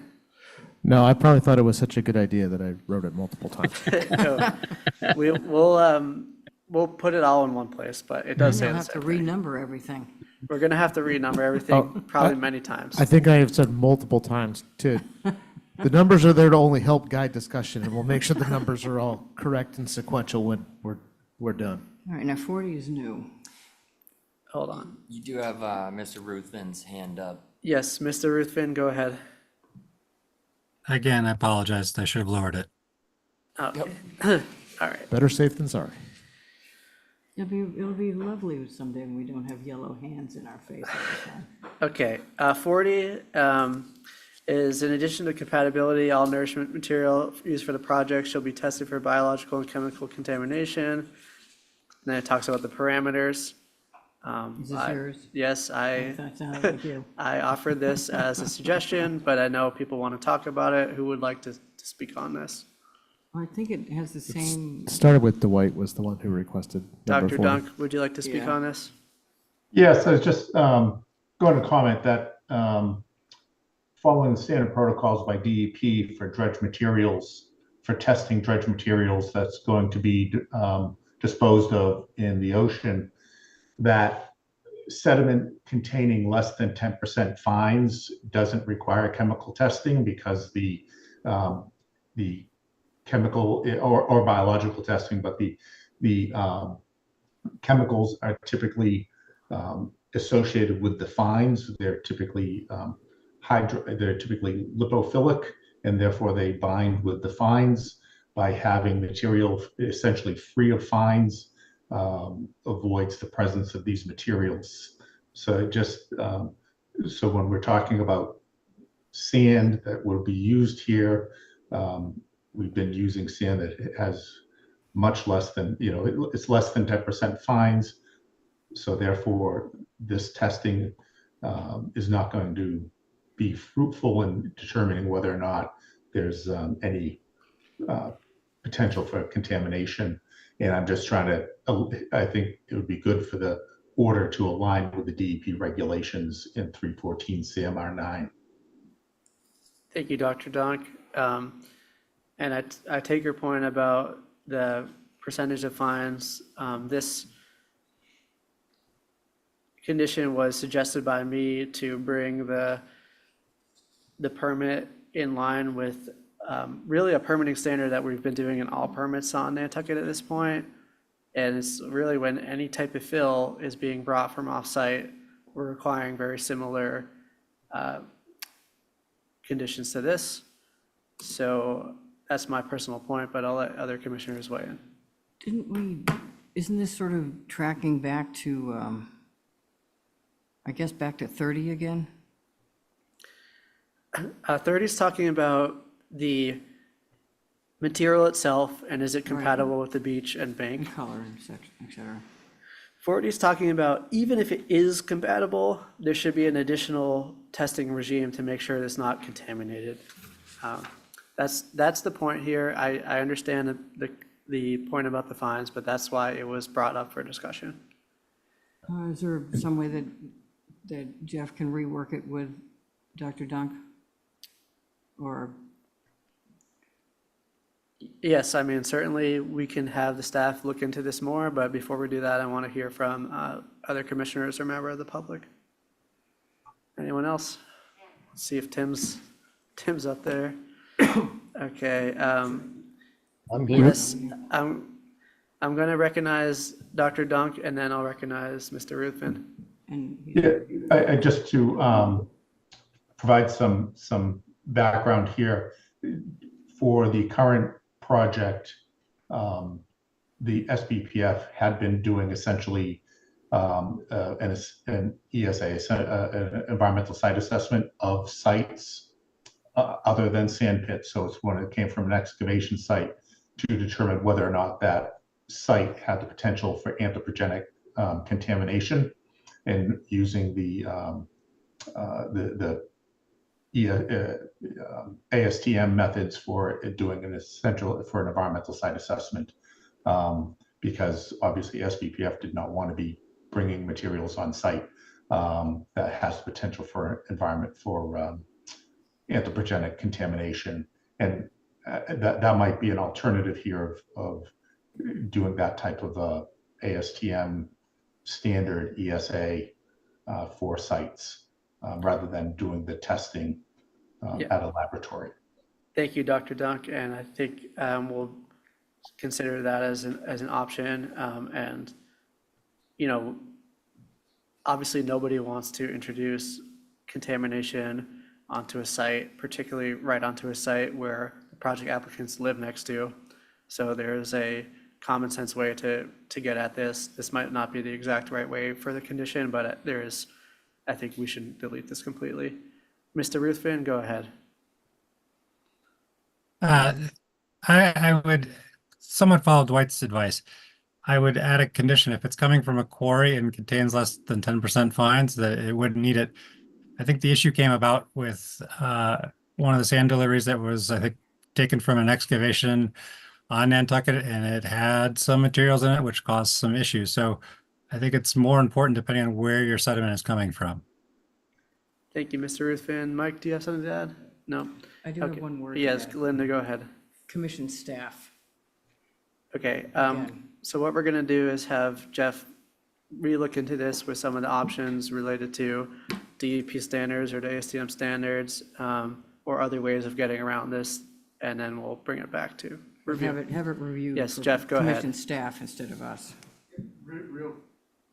No, I probably thought it was such a good idea that I wrote it multiple times. No. We'll put it all in one place, but it does say we'll the have to same thing. renumber everything. We're gonna have to renumber everything probably many times. I think I have said multiple times too. The numbers are there to only help guide discussion, and we'll make sure the numbers are all correct and sequential when we're done. All right, now 40 is new. Hold on. You do have Mr. Ruthven's hand up. Yes, Mr. Ruthven, go ahead. Again, I apologize. I should have lowered it. Okay. All right. Better safe than sorry. It'll be lovely someday when we don't have yellow hands in our face all the time. Okay, 40, is in addition to compatibility, all nourishment material used for the project shall be tested for biological and chemical contamination. And then it talks about the parameters. Is this yours? Yes, That sounded like you. I offered this as a suggestion, but I know people want to talk about it. Who would like to speak on this? I think it has the same, Started with Dwight was the one who requested number Dr. 40. Dunk, would you like to speak Yeah. on this? Yes, I was just going to comment that following the standard protocols by DEP for dredge materials, for testing dredge materials that's going to be disposed of in the ocean, that sediment containing less than 10% fines doesn't require chemical testing because the chemical or biological testing, but the chemicals are typically associated with the fines. They're typically they're typically lipophilic, and therefore they bind with the fines. By having material essentially free of fines, avoids the presence of these materials. So it just so when we're talking about sand that will be used here, we've been using sand that has much less than, it's less than 10% fines. So therefore, this testing is not going to be fruitful in determining whether or not there's any potential for contamination. And I'm just trying to, I think it would be good for the order to align with the DEP regulations in 314 CMR 9. Thank you, Dr. Dunk. And I take your point about the percentage of fines. This condition was suggested by me to bring the permit in line with really a permitting standard that we've been doing in all permits on Nantucket at this point. And it's really when any type of fill is being brought from offsite, we're requiring very similar conditions to this. So that's my personal point, but I'll let other commissioners weigh in. isn't this sort of tracking back to, I guess, back to 30 again? 30 is talking about the material itself and is it compatible with the beach and bank. And color, et cetera. 40 is talking about even if it is compatible, there should be an additional testing regime to make sure it's not contaminated. That's the point here. I understand the point about the fines, but that's why it was brought up for discussion. Is there some way that Jeff can rework it with Dr. Dunk? Or, Yes, I mean, certainly we can have the staff look into this more, but before we do that, I want to hear from other commissioners or member of the public. Anyone else? Let's see if Tim's up there. Okay. I'm here. Yes, I'm going to recognize Dr. Dunk and then I'll recognize Mr. Ruthven. and Yeah, I just to provide some background here, for the current project, the SBPF had been doing essentially an ESA, an environmental site assessment of sites other than sand pits. So it's when it came from an excavation site to determine whether or not that site had the potential for anthropogenic contamination, and using the ASTM methods for doing an environmental site assessment, because obviously SBPF did not want to be bringing materials on site that has potential for anthropogenic contamination, and that might be an alternative here of doing that type of ASTM standard ESA for sites, rather than doing the testing at a laboratory. Thank you, Dr. Dunk, and I think we'll consider that as an option. And, obviously nobody wants to introduce contamination onto a site, particularly right onto a site where the project applicants live next to. So there's a common sense way to get at this. This might not be the exact right way for the condition, but I think we should delete this completely. Mr. Ruthven, go ahead. I would somewhat follow Dwight's advice. I would add a condition, if it's coming from a quarry and contains less than 10% fines, that it wouldn't need it. I think the issue came about with one of the sand deliveries that was, I think, taken from an excavation on Nantucket, and it had some materials in it which caused some issues. So I think it's more important depending on where your sediment is coming from. Thank you, Mr. Ruthven. Mike, do you have something to add? No? I do have Okay. one word to Yes, add. Linda, go ahead. Commission staff. Okay, Again. so what we're gonna do is have Jeff relook into this with some of the options related to DEP standards or the ASTM standards, or other ways of getting around this, and then we'll bring it back to review. Have it reviewed. Yes, for Jeff, go ahead. Commission staff instead of us.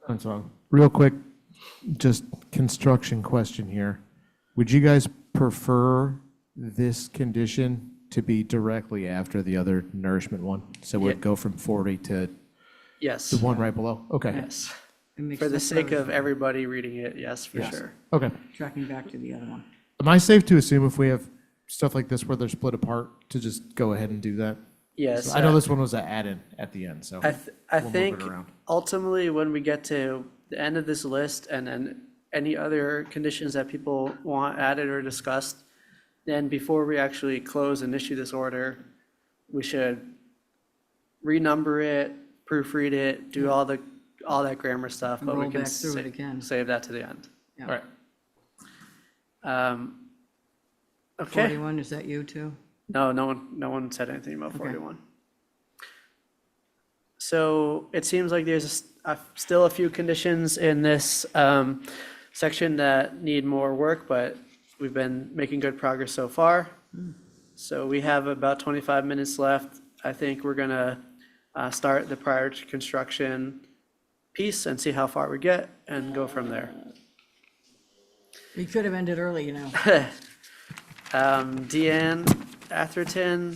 That's wrong. Real quick, just construction question here. Would you guys prefer this condition to be directly after the other nourishment one? So Yeah. we'd go from 40 to Yes, the one right below? Okay. yes. It makes For the sense. sake of everybody reading it, yes, for Yes. sure. Okay. Tracking back to the other one. Am I safe to assume if we have stuff like this where they're split apart to just go ahead and do that? Yes. I know this one was an add-in at the end, so. I we'll move think it around. ultimately, when we get to the end of this list and then any other conditions that people want added or discussed, then before we actually close and issue this order, we should renumber it, proofread it, do all that grammar stuff, And but we roll can back through it again. save that to the end. Yeah. All right. Okay, 41, is that you too? no one said anything about Okay. 41. So it seems like there's still a few conditions in this section that need more work, but we've been making good progress so far. So we have about 25 minutes left. I think we're gonna start the prior to construction piece and see how far we get and go from there. You could have ended early, you know. Deanne Atherton,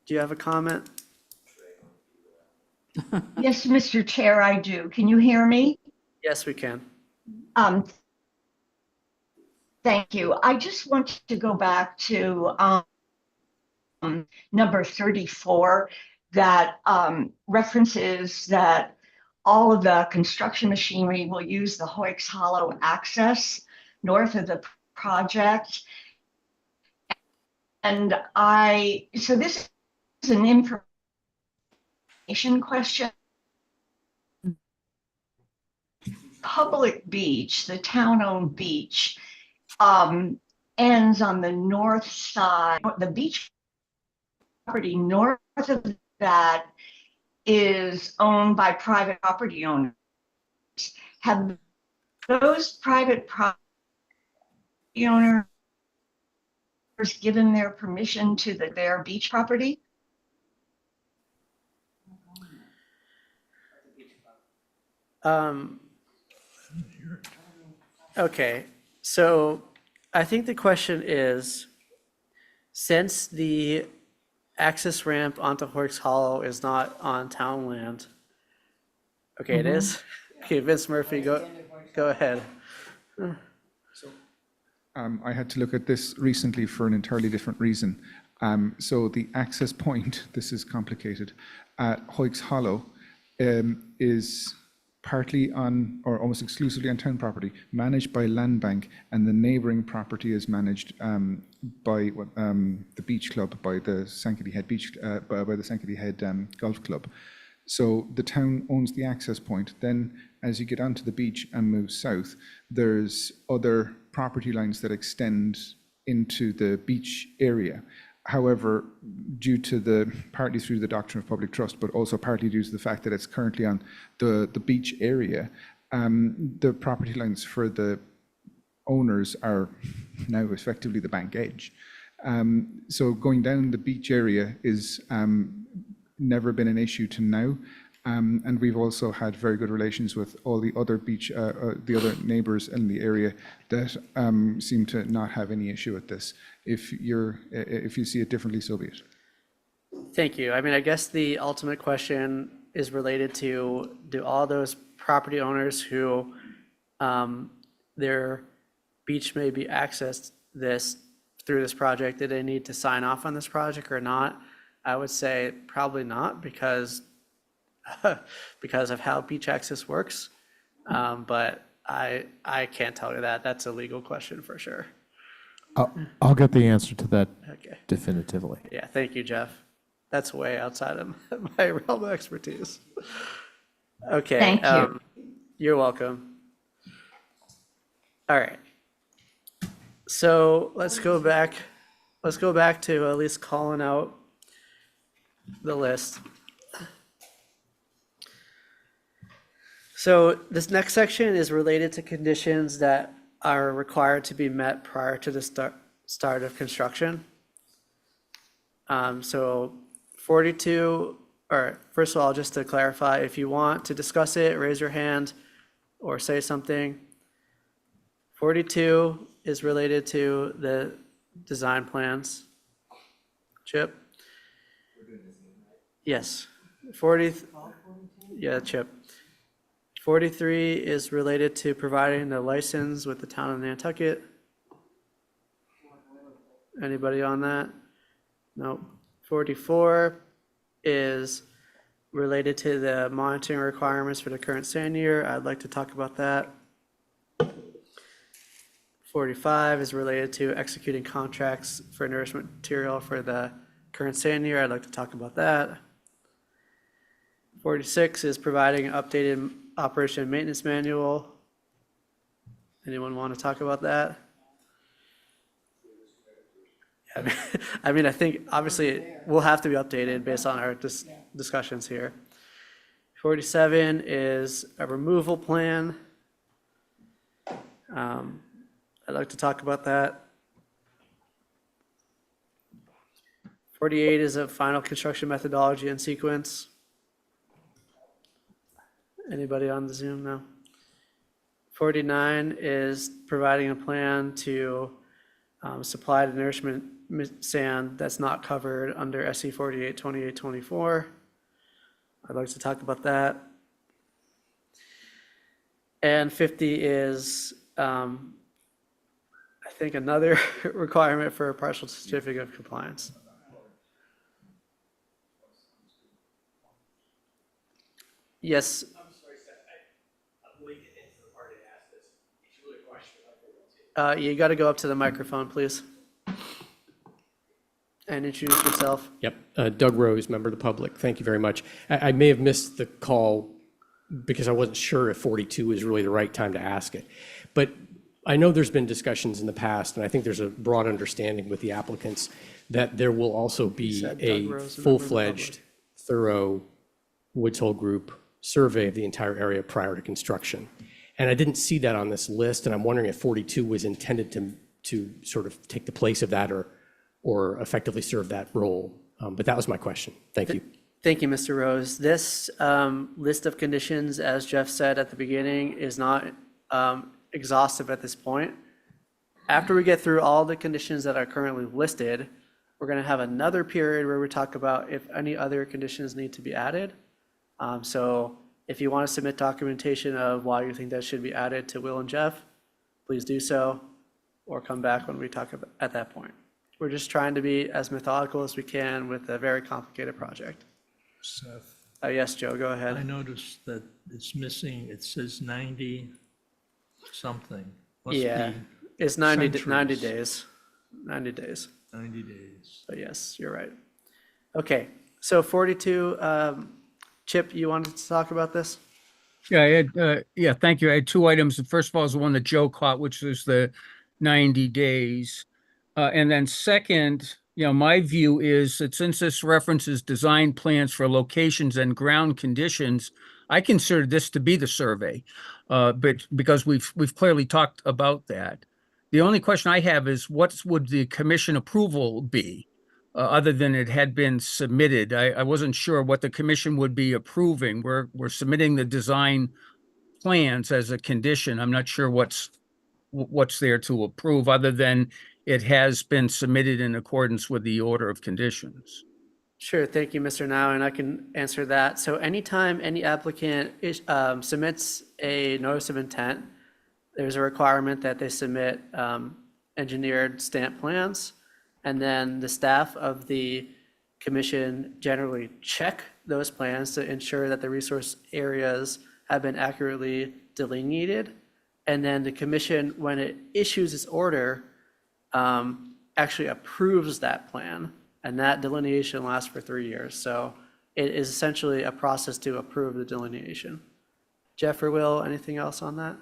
do you have a comment? Yes, Mr. Chair, I do. Can you hear me? Yes, we can. Thank you. I just want to go back to number 34 that references that all of the construction machinery will use the Hoyks Hollow access north of the project. And so this is an information question. Public beach, the town-owned beach, ends on the north side. The beach property north of that is owned by private property owners. Have those private property owners given their permission to their beach property? Okay, so I think the question is, since the access ramp onto Horks Hollow is not on town land. Okay, it is? Okay, Vince Murphy, go ahead. I had to look at this recently for an entirely different reason. So the access point, this is complicated, at Hoyks Hollow is partly on, or almost exclusively on town property, managed by Land Bank, and the neighbouring property is managed by the beach club, by the Sankaty Head Beach, by the Sankaty Head Golf Club. So the town owns the access point. Then as you get onto the beach and move south, there's other property lines that extend into the beach area. However, due to partly through the doctrine of public trust, but also partly due to the fact that it's currently on the beach area, the property lines for the owners are now effectively the bank edge. So going down the beach area is never been an issue to now. And we've also had very good relations with all the other the other neighbours in the area that seem to not have any issue with this. If you see it differently, so be it. Thank you. I mean, I guess the ultimate question is related to, do all those property owners who their beach may be accessed this, through this project, do they need to sign off on this project or not? I would say probably not because, because of how beach access works. But I can't tell you that. That's a legal question for sure. I'll get the answer to that Okay. definitively. Yeah, thank you, Jeff. That's way outside of my realm of expertise. Okay. Thank you. You're welcome. All right. So let's go back to at least calling out the list. So this next section is related to conditions that are required to be met prior to the start of construction. So 42, or first of all, just to clarify, if you want to discuss it, raise your hand or say something. 42 is related to the design plans. Chip? Yes. 40, yeah, Chip. 43 is related to providing the license with the town of Nantucket. Anybody on that? Nope. 44 is related to the monitoring requirements for the current sand year. I'd like to talk about that. 45 is related to executing contracts for nourishment material for the current sand year. I'd like to talk about that. 46 is providing an updated operation and maintenance manual. Anyone want to talk about that? I mean, I think obviously it will have to be updated based on our discussions here. 47 is a removal plan. I'd like to talk about that. 48 is a final construction methodology and sequence. Anybody on the Zoom now? 49 is providing a plan to supply the nourishment sand that's not covered under SC 48, 28, 24. I'd like to talk about that. And 50 is, I think, another requirement for a partial certificate of compliance. Yes. I'm sorry, Seth. I'm late into the party to ask this. It's really a question. You got to go up to the microphone, please. And introduce yourself. Yep, Doug Rose, member of the public. Thank you very much. I may have missed the call because I wasn't sure if 42 is really the right time to ask it. But I know there's been discussions in the past, and I think there's a broad understanding with the applicants that there will also be a full-fledged, thorough Woods Hole Group survey of the entire area prior to construction. And I didn't see that on this list, and I'm wondering if 42 was intended to sort of take the place of that or effectively serve that role. But that was my question. Thank you. Thank you, Mr. Rose. This list of conditions, as Jeff said at the beginning, is not exhaustive at this point. After we get through all the conditions that are currently listed, we're going to have another period where we talk about if any other conditions need to be added. So if you want to submit documentation of why you think that should be added to Will and Jeff, please do so, or come back when we talk about at that point. We're just trying to be as methodical as we can with a very complicated project. Seth, Yes, Joe, go I ahead. noticed that it's missing, it says 90 something. Must Yeah, be it's 90 centuries. days. 90 days. 90 days. So yes, you're right. Okay, so 42, Chip, you wanted to talk about this? Yeah, I had, thank you. I had two items. The first of all is the one that Joe caught, which was the 90 days. And then second, my view is that since this references design plans for locations and ground conditions, I consider this to be the survey, but because we've clearly talked about that. The only question I have is what would the commission approval be, other than it had been submitted? I wasn't sure what the commission would be approving. We're submitting the design plans as a condition. I'm not sure what's there to approve other than it has been submitted in accordance with the order of conditions. Sure, thank you, Mr. Now, and I can answer that. So anytime any applicant submits a notice of intent, there's a requirement that they submit an engineered stamp plans. And then the staff of the commission generally check those plans to ensure that the resource areas have been accurately delineated. And then the commission, when it issues its order, actually approves that plan. And that delineation lasts for 3 years. So it is essentially a process to approve the delineation. Jeff or Will, anything else on that?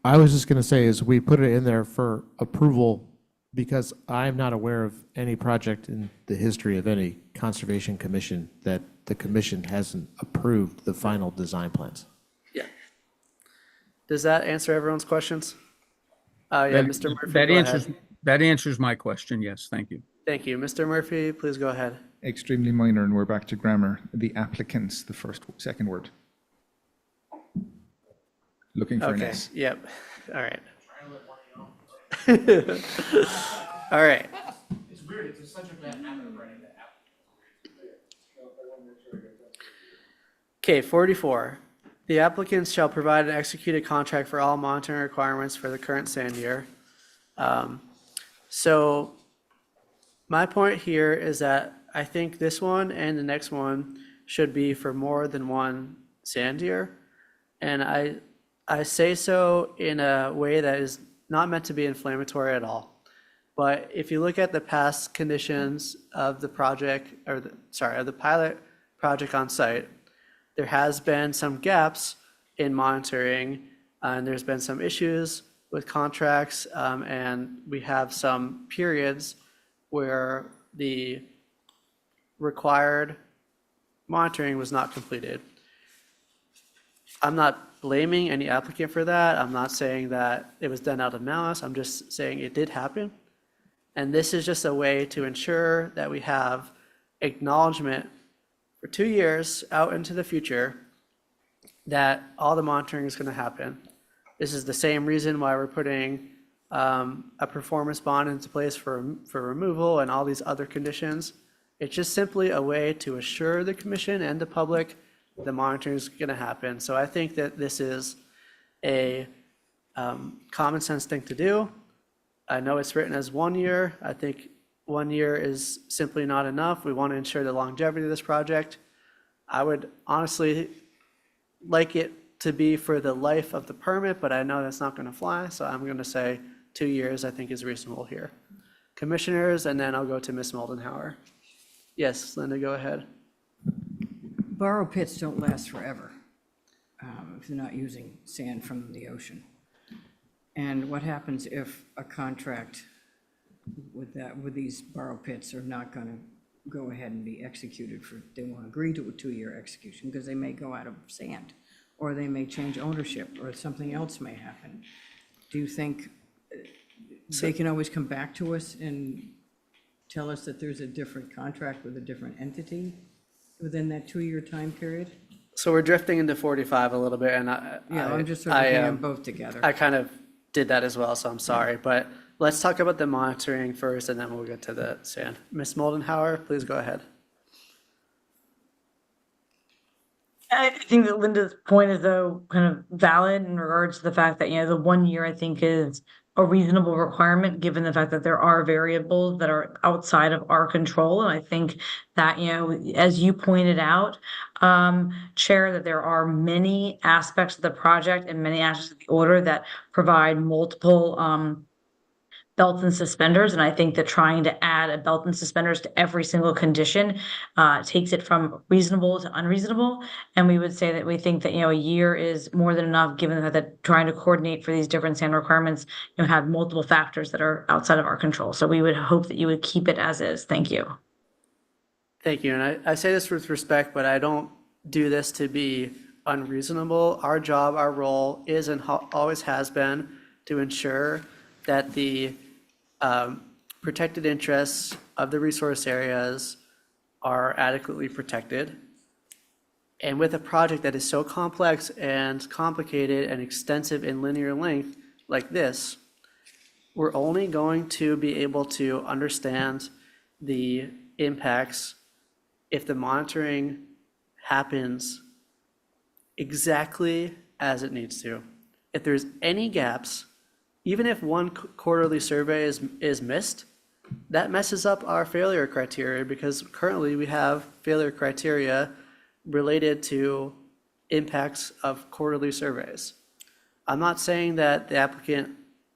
I was just going to say is we put it in there for approval because I'm not aware of any project in the history of any conservation commission that the commission hasn't approved the final design plans. Yeah. Does that answer everyone's questions? Yeah, That- Mr. Murphy, That go answers, ahead. that answers my question. Yes, thank you. Thank you. Mr. Murphy, please go ahead. Extremely minor, and we're back to grammar. The applicants, the second word. Looking for an Okay, S. yep, all right. All right. It's weird. It's such a bad habit of writing that. Okay, 44. The applicants shall provide an executed contract for all monitoring requirements for the current sand year. So my point here is that I think this one and the next one should be for more than one sand year. And I say so in a way that is not meant to be inflammatory at all. But if you look at the past conditions of the project, or of the pilot project on site, there has been some gaps in monitoring, and there's been some issues with contracts, and we have some periods where the required monitoring was not completed. I'm not blaming any applicant for that. I'm not saying that it was done out of malice. I'm just saying it did happen. And this is just a way to ensure that we have acknowledgement for 2 years out into the future that all the monitoring is going to happen. This is the same reason why we're putting a performance bond into place for removal and all these other conditions. It's just simply a way to assure the commission and the public the monitoring is going to happen. So I think that this is a common sense thing to do. I know it's written as 1 year. I think 1 year is simply not enough. We want to ensure the longevity of this project. I would honestly like it to be for the life of the permit, but I know that's not going to fly. So I'm going to say 2 years I think is reasonable here. Commissioners, and then I'll go to Ms. Moldenhauer. Yes, Linda, go ahead. Borrow pits don't last forever if you're not using sand from the ocean. And what happens if a contract with these borrow pits are not going to go ahead and be executed they won't agree to a 2-year execution because they may go out of sand, or they may change ownership, or something else may happen. Do you think they can always come back to us and tell us that there's a different contract with a different entity within that 2-year time period? So we're drifting into 45 a little bit, and I'm just sort of looking at them both together. I kind of did that as well, so I'm sorry. But let's talk about the monitoring first, and then we'll get to the sand. Ms. Moldenhauer, please go ahead. I think that Linda's point is though kind of valid in regards to the fact that, the 1 year I think is a reasonable requirement, given the fact that there are variables that are outside of our control. And I think that, as you pointed out, Chair, that there are many aspects of the project and many aspects of the order that provide multiple belts and suspenders. And I think that trying to add a belt and suspenders to every single condition takes it from reasonable to unreasonable. And we would say that we think that, a year is more than enough, given that trying to coordinate for these different sand requirements, have multiple factors that are outside of our control. So we would hope that you would keep it as is. Thank you. Thank you. And I say this with respect, but I don't do this to be unreasonable. Our job, our role is and always has been to ensure that the protected interests of the resource areas are adequately protected. And with a project that is so complex and complicated and extensive in linear length like this, we're only going to be able to understand the impacts if the monitoring happens exactly as it needs to. If there's any gaps, even if one quarterly survey is missed, that messes up our failure criteria because currently we have failure criteria related to impacts of quarterly surveys. I'm not saying that the applicant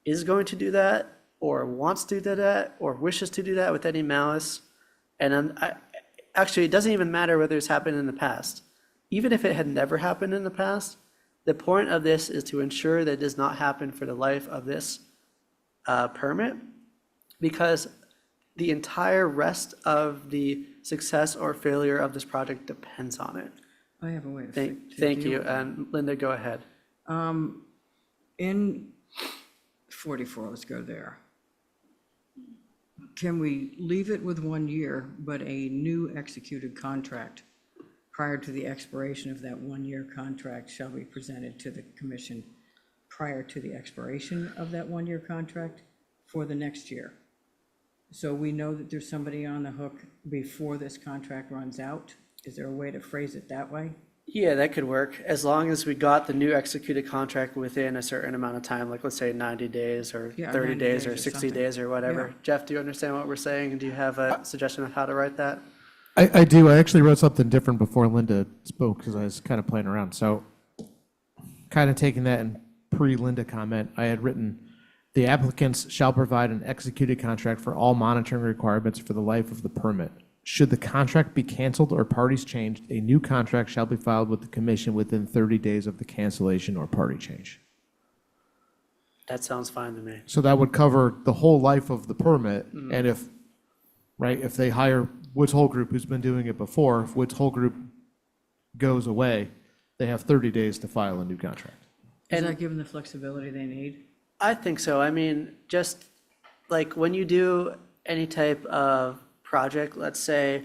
is going to do that or wants to do that or wishes to do that with any malice. And actually, it doesn't even matter whether it's happened in the past. Even if it had never happened in the past, the point of this is to ensure that it does not happen for the life of this permit, because the entire rest of the success or failure of this project depends on it. I have a way to. Thank deal you, with that. and Linda, go ahead. In 44, let's go there. Can we leave it with 1 year, but a new executed contract prior to the expiration of that 1-year contract shall be presented to the commission prior to the expiration of that 1-year contract for the next year? So we know that there's somebody on the hook before this contract runs out. Is there a way to phrase it that way? Yeah, that could work, as long as we got the new executed contract within a certain amount of time, like let's say 90 days or Yeah, 30 90 days or days or 60 something. days or whatever. Yeah. Jeff, do you understand what we're saying? Do you have a suggestion of how to write that? I do. I actually wrote something different before Linda spoke because I was kind of playing around. So kind of taking that in pre-Linda comment, I had written, the applicants shall provide an executed contract for all monitoring requirements for the life of the permit. Should the contract be canceled or parties changed, a new contract shall be filed with the commission within 30 days of the cancellation or party change. That sounds fine to me. So that would cover the whole life of the permit. And if, right, if they hire Woods Hole Group, who's been doing it before, if Woods Hole Group goes away, they have 30 days to file a new contract. Is that given the flexibility they need? I think so. I mean, just like when you do any type of project, let's say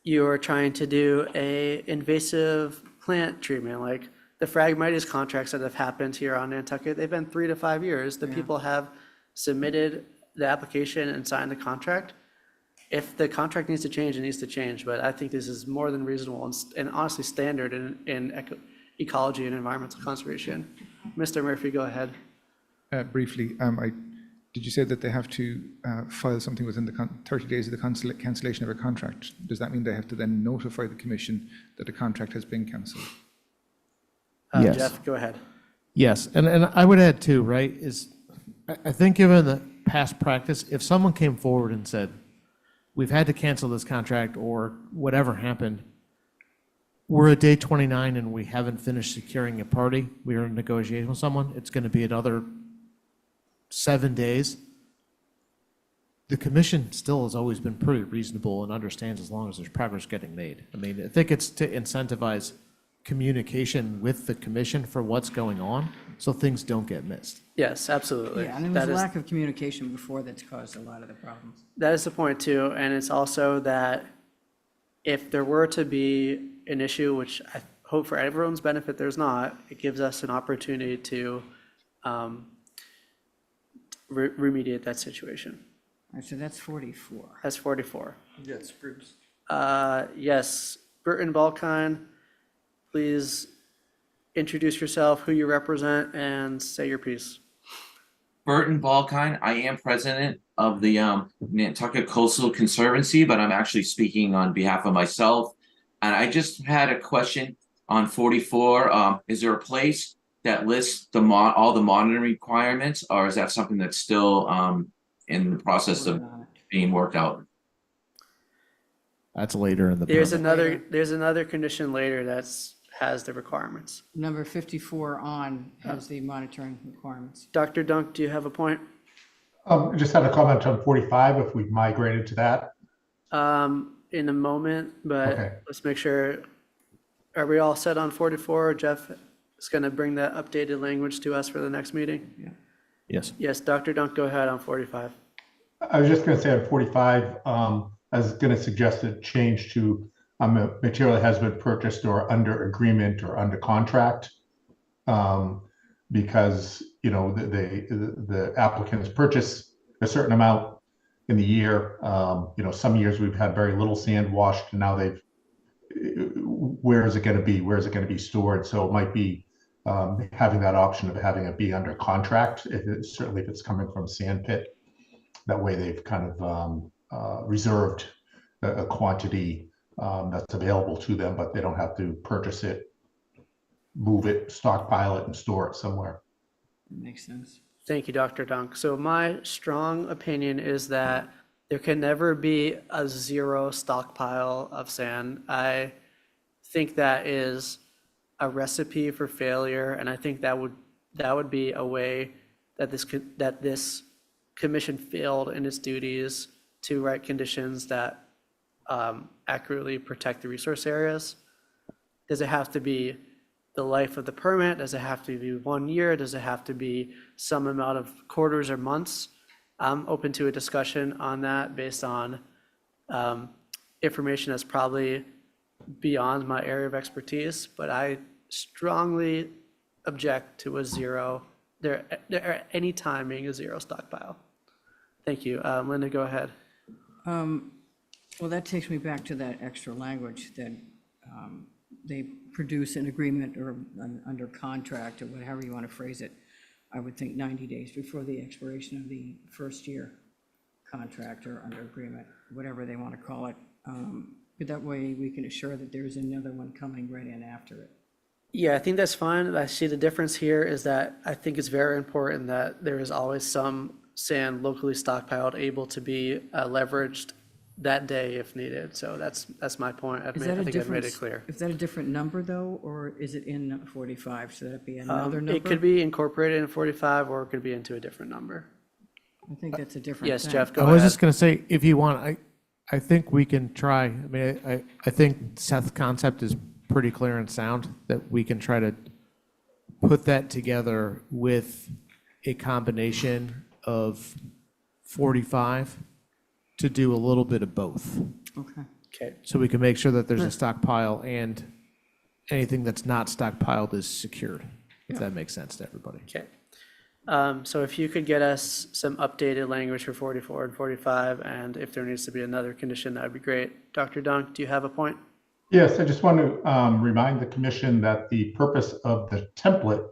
you're trying to do a invasive plant treatment, like the Phragmites contracts that have happened here on Nantucket, they've been 3 to 5 years. The people have submitted the application and signed the contract. If the contract needs to change, it needs to change, but I think this is more than reasonable and honestly standard in ecology and environmental conservation. Mr. Murphy, go ahead. Briefly, did you say that they have to file something within the 30 days of the cancellation of a contract? Does that mean they have to then notify the commission that the contract has been cancelled? Yes. Jeff, go ahead. Yes, and I would add too, right, is I think given the past practice, if someone came forward and said, we've had to cancel this contract or whatever happened, we're at day 29 and we haven't finished securing a party, we are in negotiation with someone, it's going to be another 7 days. The commission still has always been pretty reasonable and understands as long as there's progress getting made. I mean, I think it's to incentivize communication with the commission for what's going on, so things don't get missed. Yes, absolutely. Yeah, and there was That a is- lack of communication before that's caused a lot of the problems. That is the point too, and it's also that if there were to be an issue, which I hope for everyone's benefit there's not, it gives us an opportunity to remediate that situation. All right, so that's 44. That's 44. That's Bruce. Yes, Burton Balkine, please introduce yourself, who you represent, and say your piece. Burton Balkine. I am president of the Nantucket Coastal Conservancy, but I'm actually speaking on behalf of myself. And I just had a question on 44. Is there a place that lists all the monitoring requirements, or is that something that's still in the process of being worked out? That's later in the There's permit. another condition later that's has the requirements. Number 54 on has the monitoring requirements. Dr. Dunk, do you have a point? I just had a comment on 45, if we've migrated to that. In a moment, but Okay. let's make sure. Are we all set on 44? Jeff is going to bring that updated language to us for the next meeting? Yes. Yes, Dr. Dunk, go ahead on 45. I was just going to say on 45, I was going to suggest a change to material that has been purchased or under agreement or under contract. Because, you know, the applicants purchase a certain amount in the year. You know, some years we've had very little sand washed, and now where is it going to be? Where is it going to be stored? So it might be having that option of having it be under contract, certainly if it's coming from Sandpit. That way they've kind of reserved a quantity that's available to them, but they don't have to purchase it, move it, stockpile it, and store it somewhere. Makes sense. Thank you, Dr. Dunk. So my strong opinion is that there can never be a zero stockpile of sand. I think that is a recipe for failure, and I think that would be a way that this commission failed in its duties to write conditions that accurately protect the resource areas. Does it have to be the life of the permit? Does it have to be 1 year? Does it have to be some amount of quarters or months? I'm open to a discussion on that based on information that's probably beyond my area of expertise, but I strongly object to a zero, there at any time being a zero stockpile. Thank you. Linda, go ahead. Well, that takes me back to that extra language that they produce an agreement or under contract or whatever you want to phrase it. I would think 90 days before the expiration of the first year contract or under agreement, whatever they want to call it. That way we can assure that there's another one coming right in after it. Yeah, I think that's fine. I see the difference here is that I think it's very important that there is always some sand locally stockpiled, able to be leveraged that day if needed. So that's my point. I think I've made it clear. Is that a different number though, or is it in 45? Should that be another number? It could be incorporated in 45 or it could be into a different number. I think that's a different Yes, thing. Jeff, go I ahead. was just going to say, if you want, I think we can try. I mean, I think Seth's concept is pretty clear and sound, that we can try to put that together with a combination of 45 to do a little bit of both. Okay. Okay. So we can make sure that there's a stockpile and anything that's not stockpiled is secured, if that makes sense to everybody. Okay. So if you could get us some updated language for 44 and 45, and if there needs to be another condition, that would be great. Dr. Dunk, do you have a point? Yes, I just want to remind the commission that the purpose of the template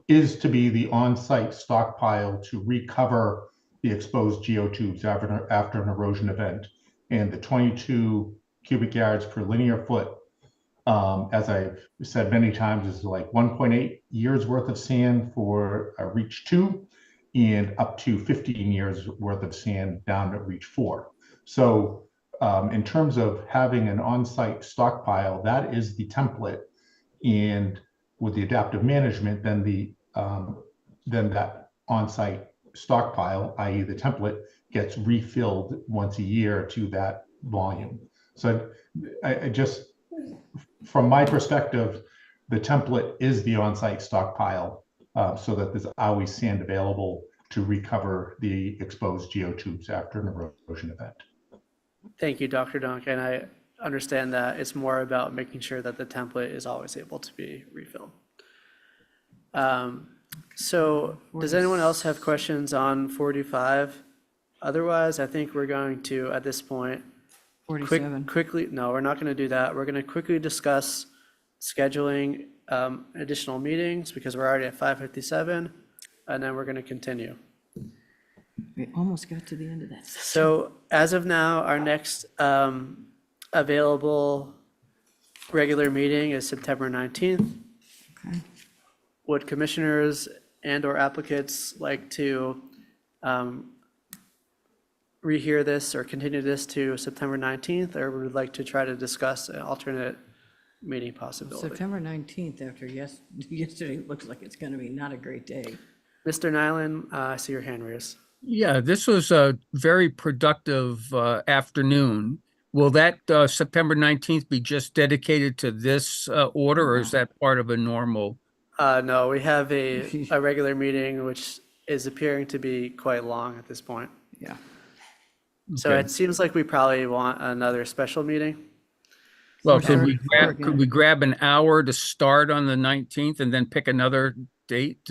is to be the on-site stockpile to recover the exposed geotubes after an erosion event. And the 22 cubic yards per linear foot, as I've said many times, is like 1.8 years worth of sand for reach 2 and up to 15 years worth of sand down at reach 4. So in terms of having an on-site stockpile, that is the template. And with the adaptive management, then that on-site stockpile, i.e. the template, gets refilled once a year to that volume. So I just, from my perspective, the template is the on-site stockpile so that there's always sand available to recover the exposed geotubes after an erosion event. Thank you, Dr. Dunk, and I understand that it's more about making sure that the template is always able to be refilled. So does anyone else have questions on 45? Otherwise, I think we're going to, at this point, 47. quickly, no, we're not going to do that. We're going to quickly discuss scheduling additional meetings because we're already at 5:57, and then we're going to continue. We almost got to the end of that. So as of now, our next available regular meeting is September 19th. Okay. Would commissioners and/or applicants like to rehear this or continue this to September 19th, or would like to try to discuss an alternate meeting possibility? September 19th, after yesterday, looks like it's going to be not a great day. Mr. Nyland, I see your hand raised. Yeah, this was a very productive afternoon. Will that September 19th be just dedicated to this order, or is that part of a normal? No, we have a regular meeting, which is appearing to be quite long at this point. Yeah. So Okay. it seems like we probably want another special meeting. Well, Or could we start could we grab an hour to start on the 19th and then pick another date?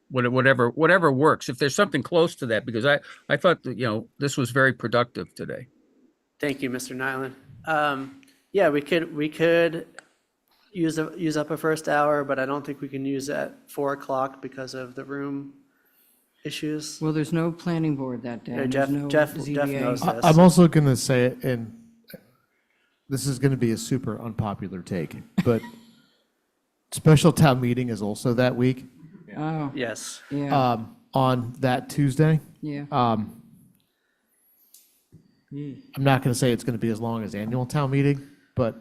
Whatever works. If there's something close to that, because I thought that, this was very productive today. Thank you, Mr. Nyland. Yeah, we could use up a first hour, but I don't think we can use it at 4 o'clock because of the room issues. Well, there's no planning board that day. Yeah, and Jeff- there's no Jeff ZBA. knows that. I'm also going to say it, and this is going to be a super unpopular take, but special town meeting is also that week, Oh, Yes. yeah, on that Tuesday. yeah. I'm not going to say it's going to be as long as annual town meeting, but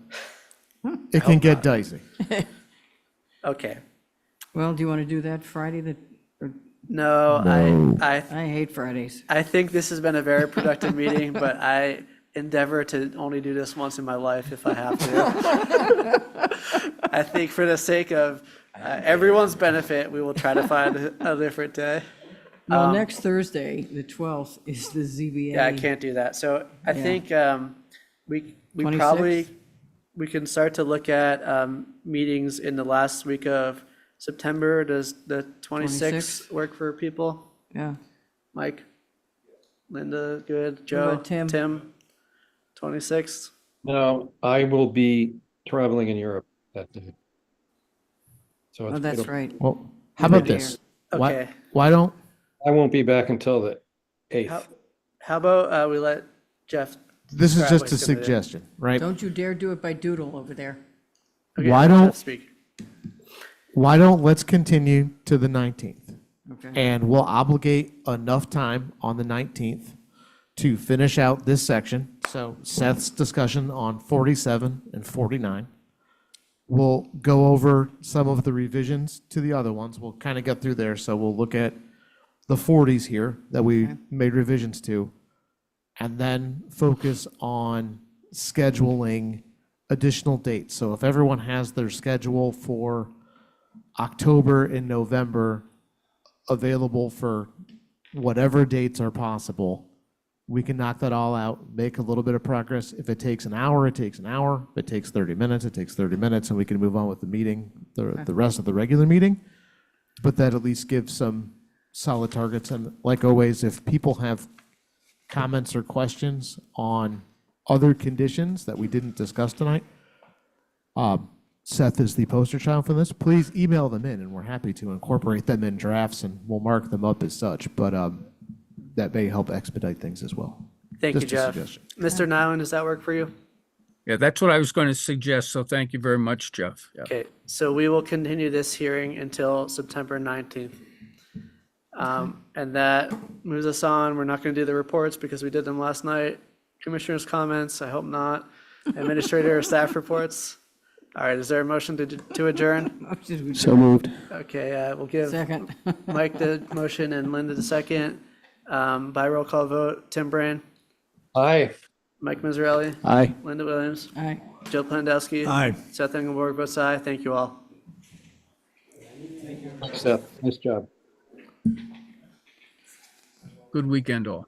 it can get dicey. Okay. Well, do you want to do that Friday? No, I I hate Fridays. I think this has been a very productive meeting, but I endeavor to only do this once in my life if I have to. I think for the sake of everyone's benefit, we will try to find a different day. Well, next Thursday, the 12th, is the ZBA. Yeah, I can't do that. So I Yeah. think we 26th? probably, we can start to look at meetings in the last week of September. Does the 26th 26th? work for people? Yeah. Mike? Linda, good. What Joe? about Tim? Tim? 26th? No, I will be traveling in Europe that day. So Oh, that's it'll- right. Well, how about this? Why, Okay. why don't, I won't be back until the How, 8th. how about we let Jeff? this is describe just what a he's gonna do? suggestion, right? Don't you dare do it by doodle over there. Okay, Why let don't- Jeff speak? let's continue to the 19th? Okay. And we'll obligate enough time on the 19th to finish out this section. So Seth's discussion on 47 and 49. We'll go over some of the revisions to the other ones. We'll kind of get through there. So we'll look at the 40s here that we made revisions to, and then focus on scheduling additional dates. So if everyone has their schedule for October and November available for whatever dates are possible, we can knock that all out, make a little bit of progress. If it takes an hour, it takes an hour. If it takes 30 minutes, it takes 30 minutes, and we can move on with the meeting, the rest of the regular meeting. But that at least gives some solid targets. And like always, if people have comments or questions on other conditions that we didn't discuss tonight, Seth is the poster child for this. Please email them in, and we're happy to incorporate them in drafts, and we'll mark them up as such. But that may help expedite things as well. Thank you, Just a Jeff. suggestion. Mr. Nyland, does that work for you? Yeah, that's what I was going to suggest. So thank you very much, Jeff. Yeah. Okay, so we will continue this hearing until September 19th. And that moves us on. We're not going to do the reports because we did them last night. Commissioners' comments, I hope not. Administrator or staff reports. All right, is there a motion to adjourn? So moved. Okay, we'll give Second. Mike the motion and Linda the second. By roll call vote, Tim Brand, Aye. Mike Miserelli, Aye. Linda Williams, Aye. Joe Plandowski. Aye. Seth Engelborg votes aye. Thank you all. Seth, nice job. Good weekend all.